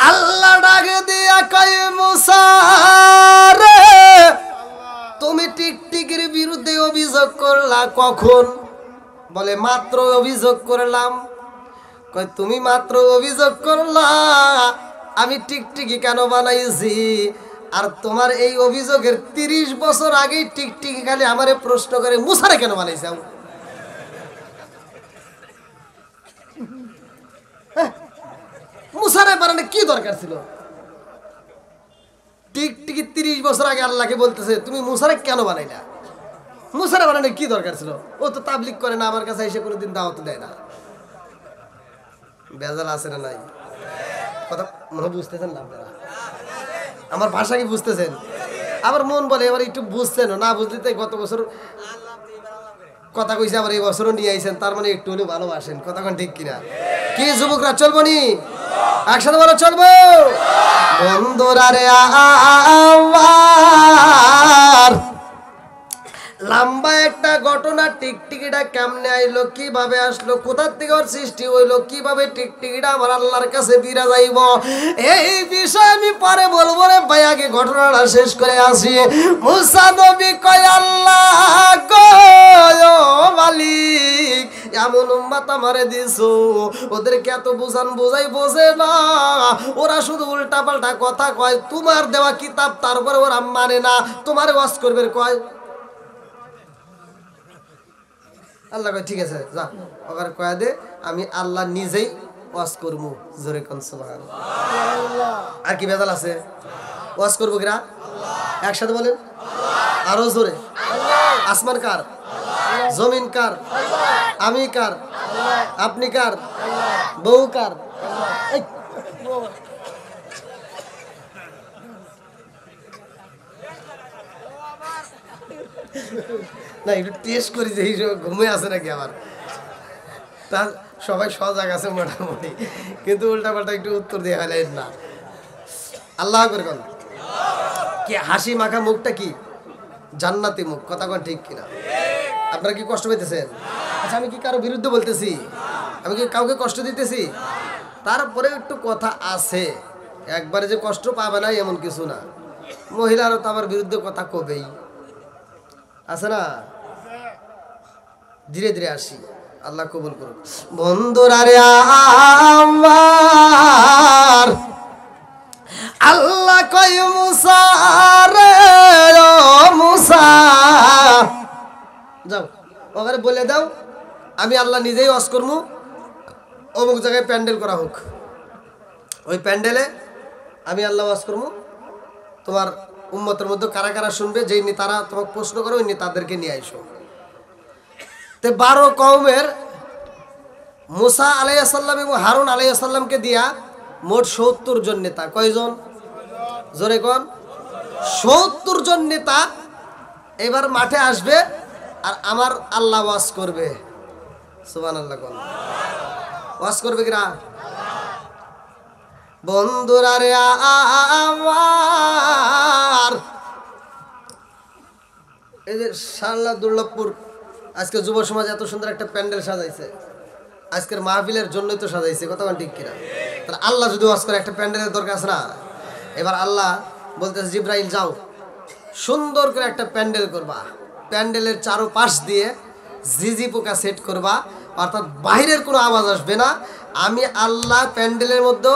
S1: আল্লাহ ডাকে দিয়া কয় মুসা রে তুমি টিকটিকির বিরুদ্ধে অভিযোগ করলা কখন বলে মাত্র অভিযোগ করলাম কয় তুমি মাত্র অভিযোগ করলা আমি টিকটিকি কেন বানাইছি আর তোমার এই অভিযোগের 30 বছর আগে টিকটিকি খালি আমারে প্রশ্ন করে মুসারে কেন বানাইছে মুসারে বানানো কি দরকার ছিল টিকটিকি 30 বছর আগে আল্লাহকে বলতেছে তুমি মুসারে কেন বানাইলা মুসারে বানানো কি দরকার ছিল ও তো তাবলিগ করে না আমার কাছে এসে কোনোদিন দাওয়াত দেয় না বেজাল আছে না নাই কথা মনে বুঝতেছেন না আপনারা আমার ভাষা কি বুঝতেছেন আমার মন বলে এবার একটু বুঝছেন না বুঝলে তো গত বছর কথা কইছে আবার এই বছরও নিয়ে আইছেন তার মানে একটু হলেও ভালোবাসেন কথা কোন ঠিক কিনা কি যুবকরা চলবো নি একসাথে বলো চলবো বন্ধুরা রে আমার লম্বা একটা ঘটনা টিকটিকিটা কেমনে আইলো কিভাবে আসলো কোথা থেকে ওর সৃষ্টি হইলো কিভাবে টিকটিকিটা আমার আল্লাহর কাছে বিরা যাইব এই বিষয় আমি পরে বলবো রে ভাই আগে ঘটনাটা শেষ করে আসি মুসা নবী কয় আল্লাহ গো মালিক এমন উম্মত আমারে দিছো ওদেরকে এত বোঝাই বোঝে না ওরা শুধু উল্টা পাল্টা কথা কয় তোমার দেওয়া কিতাব তারপরে ওরা মানে না তোমার ওয়াজ করবে কয় আল্লাহ কয় ঠিক আছে যা ওখানে কয়া দে আমি আল্লাহ নিজেই ওয়াজ করবো জোরে কোন সুবহানাল্লাহ আর কি বেজাল আছে ওয়াজ করবো কিরা একসাথে বলেন আরো জোরে আসমান কার জমিন কার আমি কার আপনি কার বউ কার না একটু টেস্ট করি যে ঘুমে আছে নাকি আমার তা সবাই সজাগ আছে মোটামুটি কিন্তু উল্টা পাল্টা একটু উত্তর দিয়ে ফেলেন না আল্লাহ করে কোন কি হাসি মাখা মুখটা কি জান্নাতি মুখ কথা কোন ঠিক কিনা আপনারা কি কষ্ট পেতেছেন আচ্ছা আমি কি কারো বিরুদ্ধে বলতেছি আমি কি কাউকে কষ্ট দিতেছি তারপরে একটু কথা আছে একবারে যে কষ্ট পাবে না এমন কিছু না মহিলারও তো আমার বিরুদ্ধে কথা কবেই আছে না ধীরে ধীরে আসি আল্লাহ কবুল করুন বন্ধুরা রে আমার আল্লাহ কয় মুসা রে ও মুসা যাও ওখানে বলে দাও আমি আল্লাহ নিজেই ওয়াজ করবো অমুক জায়গায় প্যান্ডেল করা হোক ওই প্যান্ডেলে আমি আল্লাহ ওয়াজ করবো তোমার উম্মতের মধ্যে কারা কারা শুনবে যেই তারা তোমাকে প্রশ্ন করো ওই তাদেরকে নিয়ে আইসো তো 12 কওমের মুসা আলাইহিস সালাম এবং হারুন আলাইহিস সালামকে দিয়া মোট 70 জন নেতা কয়জন জোরে কোন 70 জন নেতা এবার মাঠে আসবে আর আমার আল্লাহ ওয়াজ করবে। সুবহানাল্লাহ কোন ওয়াজ করবে কিনা? বন্ধুরা রে আমার, এই যে শালনা দুর্লভপুর আজকে যুব সমাজ এত সুন্দর একটা প্যান্ডেল সাজাইছে, আজকের মাহফিলের জন্যই তো সাজাইছে, কথা বলেন ঠিক কিনা? তাহলে আল্লাহ যদি ওয়াজ করে একটা প্যান্ডেলের দরকার আছে না? এবার আল্লাহ বলতেছে জিব্রাইল যাও সুন্দর করে একটা প্যান্ডেল করবা, প্যান্ডেলের চারপাশ দিয়ে ঝিঝি পোকা সেট করবা, অর্থাৎ বাইরের কোনো আওয়াজ আসবে না। আমি আল্লাহ প্যান্ডেলের মধ্যে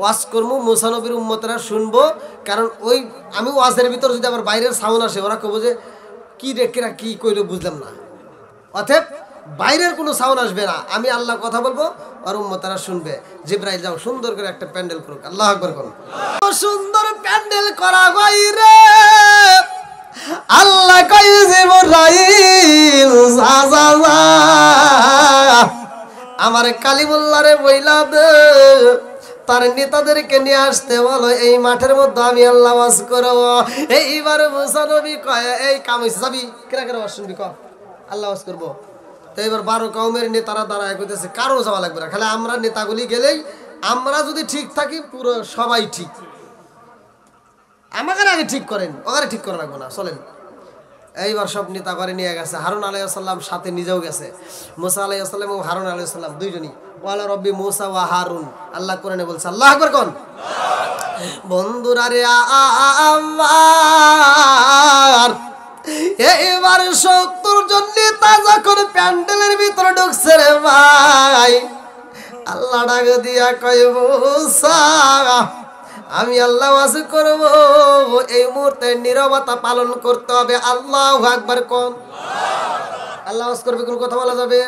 S1: ওয়াজ করবো, মুসা নবীর উম্মতেরা শুনবো, কারণ ওই আমি ওয়াজের ভিতর যদি আবার বাইরের সাউন্ড আসে ওরা কব যে কি রেখেরা কি কইলো বুঝলাম না। অতএব বাইরের কোনো সাউন্ড আসবে না, আমি আল্লাহ কথা বলবো আর উম্মতেরা শুনবে। জিব্রাইল যাও সুন্দর করে একটা প্যান্ডেল করুক। আল্লাহু আকবার করুন। সুন্দর প্যান্ডেল করা বাইরে আল্লাহ কই জিব্রাইল আমার কালিমুল্লাহরে বইলা দে তার নেতাদেরকে নিয়ে আসতে বলো, এই মাঠের মধ্যে আমি আল্লাহ ওয়াজ করব। এইবার মুসা নবী কয় এই কাম হইছে যাবি কেরা কেরা ওয়াজ শুনবি ক আল্লাহ ওয়াজ করব। তো এবার 12 কওমের নেতারা দাঁড়ায় কইতেছে কারো যাওয়া লাগবে না, খালি আমরা নেতাগুলি গেলেই আমরা যদি ঠিক থাকি পুরো সবাই ঠিক। আমাকে আগে ঠিক করেন, ওখানে ঠিক করে রাখবো না, চলেন। এইবার সব নেতা করে নিয়ে গেছে। হারুন আলাইহিস সালাম সাথে নিজেও গেছে। মুসা আলাইহিস সালাম এবং হারুন আলাইহিস সালাম দুইজনই। ওয়ালা রব্বি মুসা ওয়া হারুন, আল্লাহ কোরআনে বলছে। আল্লাহু আকবার কোন। বন্ধুরা রে আমার, এইবার 70 জন নেতা যখন প্যান্ডেলের ভিতরে ঢুকছে রে ভাই, আল্লাহ ডাক দিয়া কয় মুসা আমি আল্লাহ ওয়াজ করব, এই মুহূর্তে নীরবতা পালন করতে হবে। আল্লাহু আকবার কোন। আল্লাহ ওয়াজ করবে, কোন কথা বলা যাবে?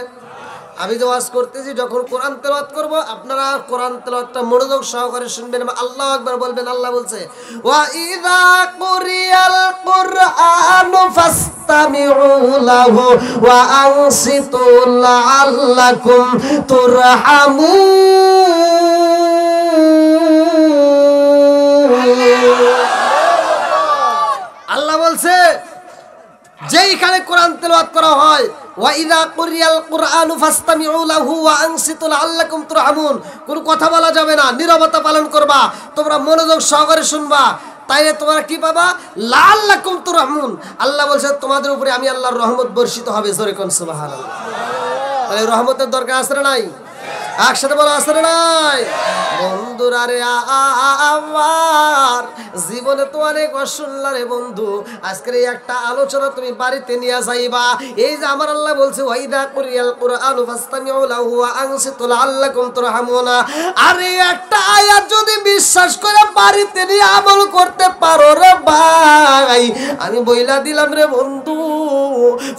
S1: আমি যে ওয়াজ করতেছি যখন কোরআন তেলাওয়াত করব আপনারা কোরআন তেলাওয়াতটা মনোযোগ সহকারে শুনবেন, আল্লাহু আকবার বলবেন। আল্লাহ বলছে ওয়া ইযা কুরিয়াল কুরআনু ফাসতামিউ লাহু ওয়া আনসিতু লাআল্লাকুম তুরহামুন। আল্লাহ বলছে যেইখানে কোরআন তেলাওয়াত করা হয় ওয়া ইযা কুরিয়াল কুরআনু ফাসতামিউ লাহু ওয়া আনসিতু লাআল্লাকুম তুরহামুন, কোন কথা বলা যাবে না, নীরবতা পালন করবা, তোমরা মনোযোগ সহকারে শুনবা, তাইলে তোমরা কি পাবা? লাআল্লাকুম তুরহামুন। আল্লাহ বলছে তোমাদের উপরে আমি আল্লাহর রহমত বর্ষিত হবে। জোরে কোন সুবহানাল্লাহ। তাহলে রহমতের দরকার আছে না নাই? একসাথে বলা আছে না নাই? বন্ধুরা রে আমার, জীবনে তো অনেক অশুনলা রে বন্ধু, আজকের এই একটা আলোচনা তুমি বাড়িতে নিয়ে যাইবা। এই যে আমার আল্লাহ বলছে ওয়াইদা কুরিয়াল কুরআনু ফাসতামিউ লাহু ওয়া আনসিতু লাআল্লাকুম তুরহামুন, আর এই একটা আয়াত যদি বিশ্বাস করে বাড়িতে নিয়ে আমল করতে পারো রে ভাই, আমি বইলা দিলাম রে বন্ধু,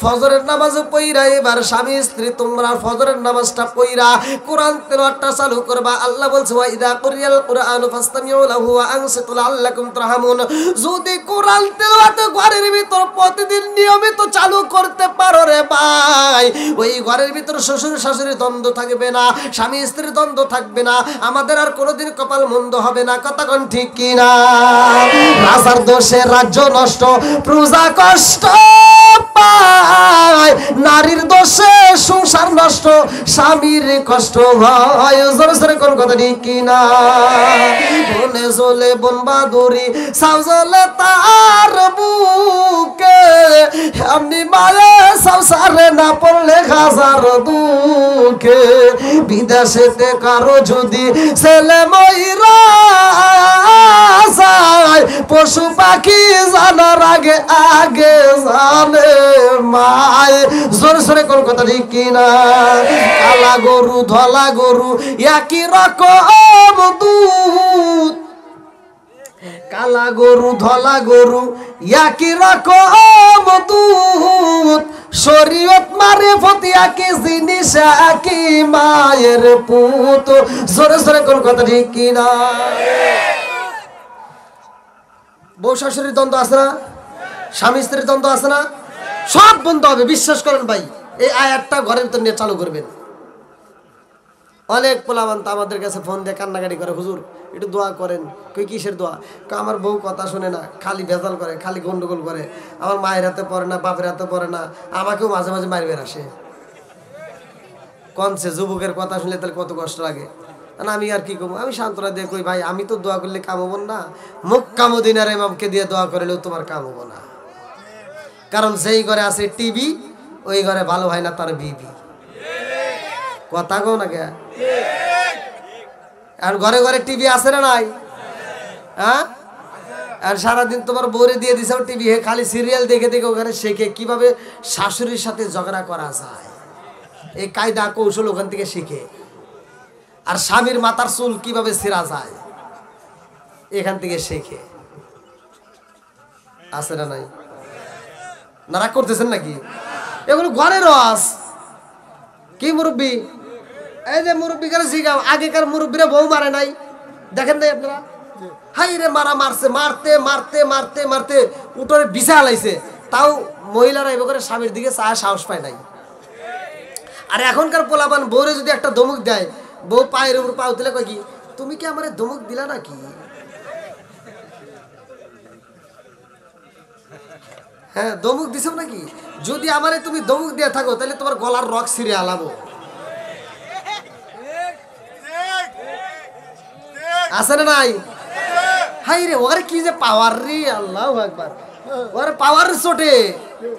S1: ফজরের নামাজ পড়া এবার স্বামী স্ত্রী তোমরা ফজরের নামাজটা পড়া কোরআন তেলাওয়াতটা চালু করবা। আল্লাহ বলছে ওয়া ইযা কুরিয়াল কুরআনু ফাসতামিউ লাহু ওয়া আনসিতু লাআল্লাকুম তুরহামুন। যদি কোরআন তেলাওয়াত ঘরের ভিতর প্রতিদিন নিয়মিত চালু করতে পারো রে ভাই, ওই ঘরের ভিতর শ্বশুর শাশুড়ির দ্বন্দ্ব থাকবে না, স্বামী স্ত্রীর দ্বন্দ্ব থাকবে না, আমাদের আর কোনোদিন কপাল মন্দ হবে না। কথা কোন ঠিক কি না? রাজার দোষে রাজ্য নষ্ট, প্রজা কষ্ট পায়, নারীর দোষে সংসার নষ্ট, স্বামীর কষ্ট হয়। জোরে জোরে কোন কথা ঠিক কি না? বনে জ্বলে বন বাদুরি সাও জ্বলে তার বুকে, আমি মারে সাও সারে না পড়লে হাজার দুঃখে, বিদেশেতে কারো যদি ছেলে মইরা যায়, পশু পাখি জানার আগে আগে জানে মায়। জোরে জোরে কোন কথা ঠিক কিনা? কালা গরু ধলা গরু একই রকম দুধ, কালা গরু ধলা গরু একই রকম দুধ, শরীয়ত মারে ফতি একই জিনিস একই মায়ের পুত। জোরে জোরে কোন কথা ঠিক কিনা? বউ শাশুড়ির দ্বন্দ্ব আছে না? স্বামী স্ত্রীর দ্বন্দ্ব আছে না? সব বন্ধ হবে, বিশ্বাস করেন ভাই। এই আয়াতটা ঘরের ভিতর নিয়ে চালু করবেন। অনেক পোলাবান তো আমাদের কাছে ফোন দিয়ে কান্নাকাটি করে, হুজুর একটু দোয়া করেন। কই কিসের দোয়া? আমার বউ কথা শোনে না, খালি ভেজাল করে, খালি গন্ডগোল করে, আমার মায়ের হাতে পড়ে না, বাপের হাতে পড়ে না, আমাকেও মাঝে মাঝে মারি বের আসে। কনসে যুবকের কথা শুনলে তাহলে কত কষ্ট লাগে। না আমি আর কি করবো, আমি সান্ত্বনা দিয়ে কই ভাই আমি তো দোয়া করলে কাম হবো না, মক্কা মদিনার ইমামকে দিয়ে দোয়া করলেও তোমার কাম হবো না। কারণ যেই ঘরে আছে টিভি ওই ঘরে ভালো হয় না তার বিবি। কথা কও না কে? আর ঘরে ঘরে টিভি আছে না নাই? হ্যাঁ, আর সারাদিন তোমার বউরে দিয়ে দিছাও টিভি, হে খালি সিরিয়াল দেখে দেখে ওখানে শেখে কিভাবে শাশুড়ির সাথে ঝগড়া করা যায়, এই কায়দা কৌশল ওখান থেকে শিখে। আর স্বামীর মাথার চুল কিভাবে ছিঁড়া যায় এখান থেকে শেখে। আছে না নাই? নারাক করতেছেন নাকি? এগুলো ঘরের রস। কি মুরব্বী, এই যে মুরব্বীকার জিগাও, আগেকার মুরব্বীরা বউ মারে নাই, দেখেন নাই আপনারা? হাই রে মারা মারছে, মারতে মারতে মারতে মারতে উঠোরে বিছা লাইছে, তাও মহিলারা এবার করে স্বামীর দিকে চায় সাহস পায় নাই। আর এখনকার পোলাপান বউরে যদি একটা ধমক দেয়, বউ পায়ের উপর পাও তুলে কয় কি, তুমি কি আমারে ধমক দিলা নাকি? হ্যাঁ ধমক দিছো নাকি? যদি আমারে তুমি ধমক দিয়ে থাকো তাহলে তোমার গলার রক ছিঁড়ে আলাবো। আছে না নাই? হাই রে ওরে কি যে পাওয়ার রে, আল্লাহু আকবার, ওরে পাওয়ার চোটে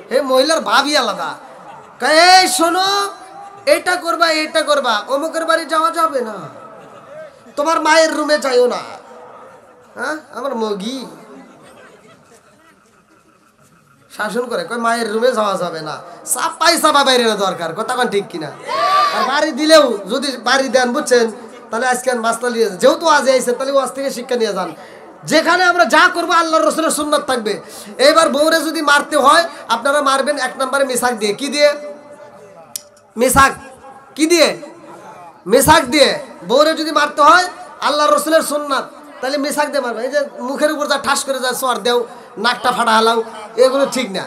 S1: হে মহিলার ভাবই আলাদা। এই শোনো, এটা করবা এটা করবা, অমুকের বাড়ি যাওয়া যাবে না, তোমার মায়ের রুমে যাইও না। হ্যাঁ আমার মগি শাসন করে, কয় মায়ের রুমে যাওয়া যাবে না, চাপাই চাপা বাইরে না দরকার, কথা কোন ঠিক কিনা? আর বাড়ি দিলেও যদি বাড়ি দেন বুঝছেন, তাহলে আজকে মাস্তা নিয়ে যেহেতু আজ আইসেন তাহলে ওয়াজ থেকে শিক্ষা নিয়ে যান। যেখানে আমরা যা করবো আল্লাহর রাসূলের সুন্নাত থাকবে। এইবার বউরে যদি মারতে হয় আপনারা মারবেন এক নম্বরে মিসাক দিয়ে। কি দিয়ে? মিসাক। কি দিয়ে? মিসাক দিয়ে। বউরে যদি মারতে হয় আল্লাহর রাসূলের সুন্নাত, তাহলে মিসাক দিয়ে মারবে। এই যে মুখের উপর যা ঠাস করে যা সোয়ার দেও, নাকটা ফাটা হালাও, এগুলো ঠিক না,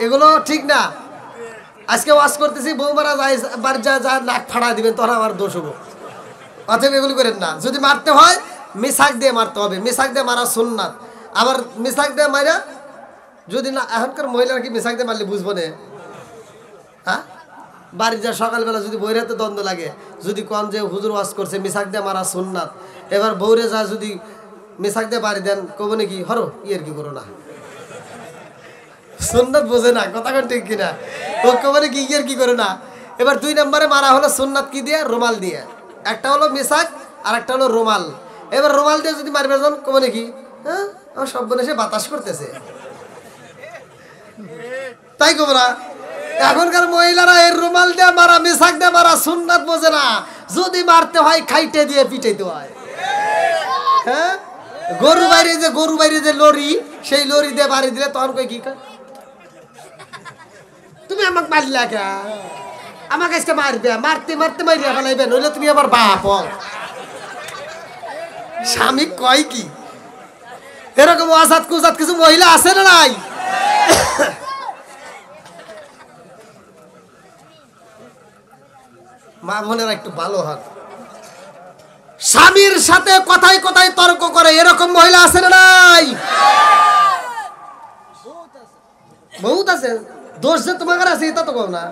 S1: এগুলো ঠিক না। আজকে ওয়াজ করতেছি, বউ মারা যায় বাড়ি যা যা নাক ফাটা দিবেন তখন আমার দোষ হবো। অতএব এগুলো করেন না। যদি মারতে হয় মিসাক দিয়ে মারতে হবে, মিসাক দিয়ে মারা সুন্নাত। আবার মিসাক দিয়ে মারা যদি না, এখনকার মহিলারা কি মিসাক দিয়ে মারলে বুঝবো না? হ্যাঁ বাড়ি যা সকালবেলা যদি বউয়ের হাতে দ্বন্দ্ব লাগে, যদি কন যে হুজুর ওয়াজ করছে মিসাক দিয়ে মারা সুন্নাত, এবার বউরে যা যদি মিসাক দিয়ে বাড়ি দেন কব নাকি হরো ইয়ের কি করো না, সুন্নাত বোঝে না, কথা কোন ঠিক কিনা? ও কবে কি ইয়ের কি করো না। এবার দুই নম্বরে মারা হলো সুন্নাত কি দিয়ে? রুমাল দিয়ে। একটা হলো মিসাক আর একটা হলো রুমাল। এবার রুমাল দিয়ে যদি মারবে যান কবে নাকি, হ্যাঁ আমার সব বোন এসে বাতাস করতেছে, তাই কব না? এখনকার মহিলারা এর রুমাল দিয়ে মারা মিসাক দিয়ে মারা সুন্নাত বোঝে না, যদি মারতে হয় খাইটে দিয়ে পিটাইতে হয়। হ্যাঁ গরু বাইরে যে লরি, সেই লরি দিয়ে বাড়ি দিলে তখন কই কি কয়, তুমি আমাকে মারলা কে? আমাকে আজকে মারবে, মারতে মারতে মারিয়া ফেলাইবে, নইলে তুমি আমার বাপ। স্বামী কয় কি? এরকম আজাদ কুজাদ কিছু মহিলা আছে না নাই? মা বোনেরা একটু ভালো হন। স্বামীর সাথে কথায় কথায় তর্ক করে এরকম মহিলা আছে না নাই? বহুত আছে। দোষ যে তোমার আছে এটা তো কম না।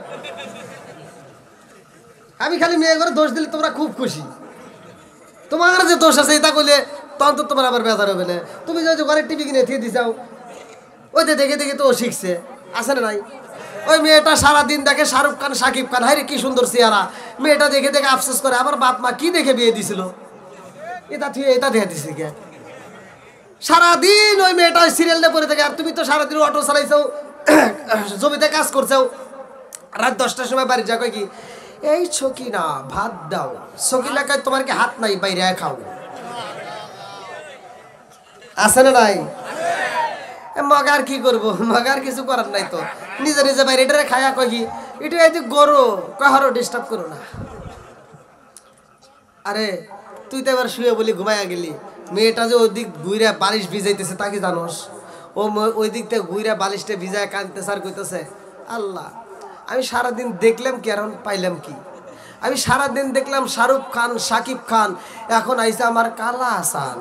S1: আমি খালি মেয়ে করে দোষ দিলে তোমরা খুব খুশি, তোমার যে দোষ আছে এটা করলে তখন তো তোমার আবার বেজার হবে না। তুমি যদি ঘরে টিভি কিনে থিয়ে দিছাও, ওইটা দেখে দেখে তো ও শিখছে, আছে না নাই? ওই মেয়েটা সারাদিন দেখে শাহরুখ খান সাকিব খান, হাই রে কি সুন্দর চেহারা, মেয়েটা দেখে দেখে আফসোস করে আমার বাপ মা কি দেখে বিয়ে দিছিল, এটা তুই এটা দেখে দিছি কে? সারাদিন ওই মেয়েটা ওই সিরিয়ালটা পরে থাকে, আর তুমি তো সারাদিন অটো চালাইছো, জমিতে কাজ করছো, রাত 10টার সময় বাড়ি যা কয় কি, এই ছকিনা ভাত দাও, ছকিনা কয় তোমার কি হাত নাই বাইরে খাও, আছে না নাই? মগার কি করবো, মগার কিছু করার নাই তো, নিজে নিজে বাইরে এটা খায়া কয় কি, এটা এই যে গরু কাহারও ডিস্টার্ব করো না। আরে তুই তো এবার শুয়ে বলি ঘুমাইয়া গেলি, মেয়েটা যে ওই দিক ঘুইরা বালিশ ভিজাইতেছে তা কি জানোস? ও ওই দিক থেকে ঘুইরা বালিশটা ভিজায় কাঁদতেছে আর কইতেছে, আল্লাহ আমি সারাদিন দেখলাম কি আর পাইলাম কি? আমি সারাদিন দেখলাম শাহরুখ খান, শাকিব খান, এখন আইসে আমার কালা হাসান।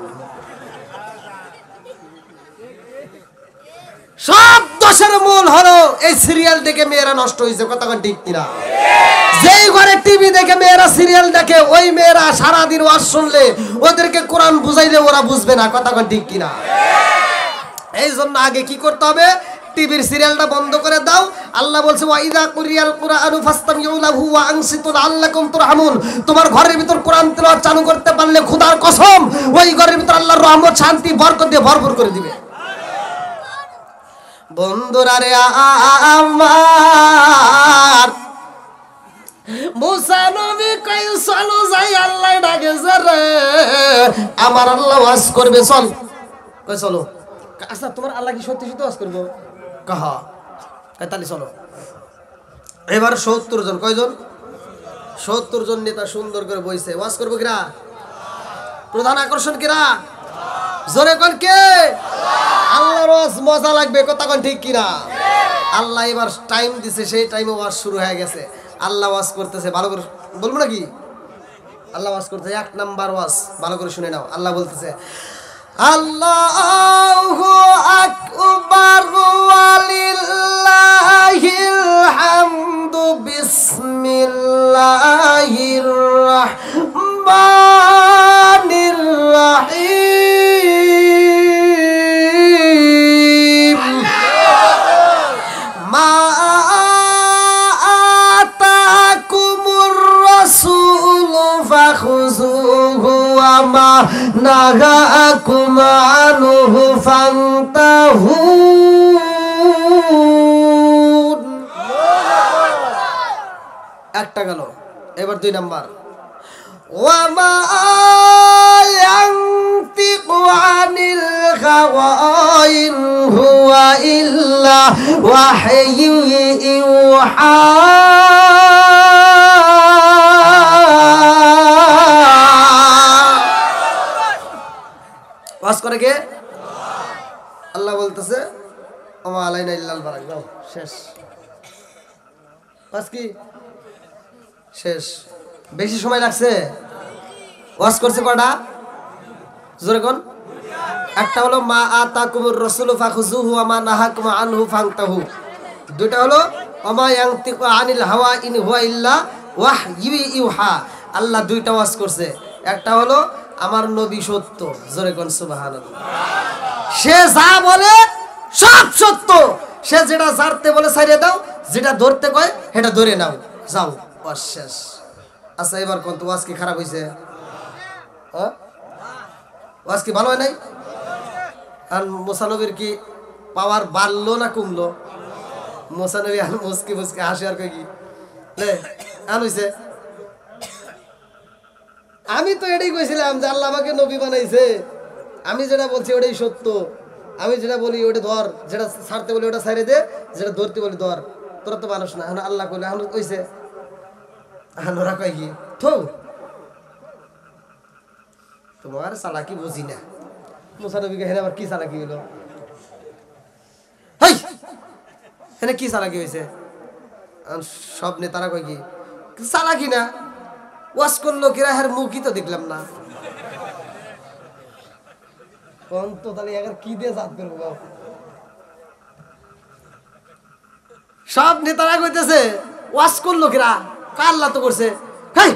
S1: সব দোষের মূল হলো এই সিরিয়াল দেখে মেয়েরা নষ্ট হয়েছে, কথা ঠিক কিনা? যেই ঘরে টিভি দেখে মেয়েরা সিরিয়াল দেখে, ওই মেয়েরা সারাদিন ওয়াজ শুনলে, ওদেরকে কোরআন বুঝাইলে ওরা বুঝবে না, কথা ঠিক কিনা? এই জন্য আগে কি করতে হবে? টিভির সিরিয়ালটা বন্ধ করে দাও। আল্লাহ বলছে ওয়াইদা কুরিয়াল কুরআনু ফাসতামিউ লাহু ওয়া আনসিতু লাআল্লাকুম তুরহামুন। তোমার ঘরের ভিতর কোরআন তেলাওয়াত চালু করতে পারলে খোদার কসম ওই ঘরের ভিতর আল্লাহর রহমত, শান্তি, বরকত দিয়ে ভরপুর করে দিবে। বন্ধুরা রে আমার, মুসা নবী কই চলো যাই, আল্লাহ ডাকেছে রে আমার, আল্লাহ ওয়াজ করবে, চল। কই চলো। আচ্ছা তোমার আল্লাহ কি সত্যি সত্যি ওয়াজ করবো? কাহা তাহলে চলো। এবার ৭০ জন, কয়জন? ৭০ জন নেতা সুন্দর করে বইছে, ওয়াজ করবো কিরা? প্রধান আকর্ষণ কিরা? জোরে কোন কে? আল্লাহর ওয়াজ মজা লাগবে, কথা কোন ঠিক কিনা? আল্লাহ এবার টাইম দিছে, সেই টাইমে ওয়াজ শুরু হয়ে গেছে। আল্লাহ ওয়াজ করতেছে, ভালো করে বলবো নাকি? আল্লাহ ওয়াজ করতেছে, ১ নাম্বার ওয়াজ, ভালো করে শুনে নাও। আল্লাহ বলতেছে আল্লাহু আকবার ওয়ালিল্লাহিল হামদু বিসমিল্লাহির রাহমানির রাহিম মা আতাকুমুর রাসূলু ফাখুযুহু ওয়া মা নাহাকুম আনহু ফান্তাহু। একটা গেল, এবার ২ নাম্বার ওয়া মা ইয়ানতিকু আনিল হাওয়া ইন হুয়া ইল্লা ওয়াহয়ু ইউহা। ওয়াজ করে কে? আল্লাহ বলতেছে ওমা আলাইনা ইল্লাল বালাগ। যাও, শেষ। ওয়াজ কি শেষ? বেশি সময় লাগছে? ওয়াজ করছে কয়টা? জোরে কোন? একটা হলো মা আতাকুমুর রাসূলু ফাখুযুহু ওয়া মা নাহাকুম আনহু ফান্তাহু। দুইটা হলো ওমা ইয়ানতিকু আনিল হাওয়া ইন হুয়া ইল্লা ওয়াহয়ু ইউহা। আল্লাহ দুইটা ওয়াজ করছে। একটা হলো আমার নবী সত্য, জোরে কোন সুবহানাল্লাহ। সে যা বলে সব সত্য, সে যেটা ছাড়তে বলে ছাড়িয়ে দাও, যেটা ধরতে কয় সেটা ধরে নাও, যাও, ওয়াজ শেষ। আচ্ছা এবার কোন তো ওয়াজ কি খারাপ হয়েছে? ওয়াজ কি ভালো হয় নাই? আর মুসা নবীর কি পাওয়ার বাড়লো না কমলো? মুসা নবী আর মুসকি মুসকি হাসি আর কই কি আন হইছে। আমি তো এটাই কইছিলাম যে আল্লাহ আমাকে নবী বানাইছে, আমি যেটা বলছি ওটাই সত্য, আমি যেটা বলি ওটা ধর, যেটা ছাড়তে বলি ওটা ছাড়ে দে, যেটা ধরতে বলি ধর। তোরা তো মানুষ না, এখন আল্লাহ কইলে এখন কইছে, এখন ওরা কয় কি থো তোমার চালাকি বুঝি না। মুসা নবীকে হেনে আবার কি চালাকি হইলো? হেই হেনে কি চালাকি হয়েছে? সব নেতারা কয় কি চালাকি না, ওয়াজ করলো কিরা, হের মুখই তো দেখলাম না। কোন তো তাহলে এবার কি দিয়ে জাত করবো? সব নেতারা কইতেছে ওয়াজ করলো কিরা, আল্লাহ তো করছে। হেই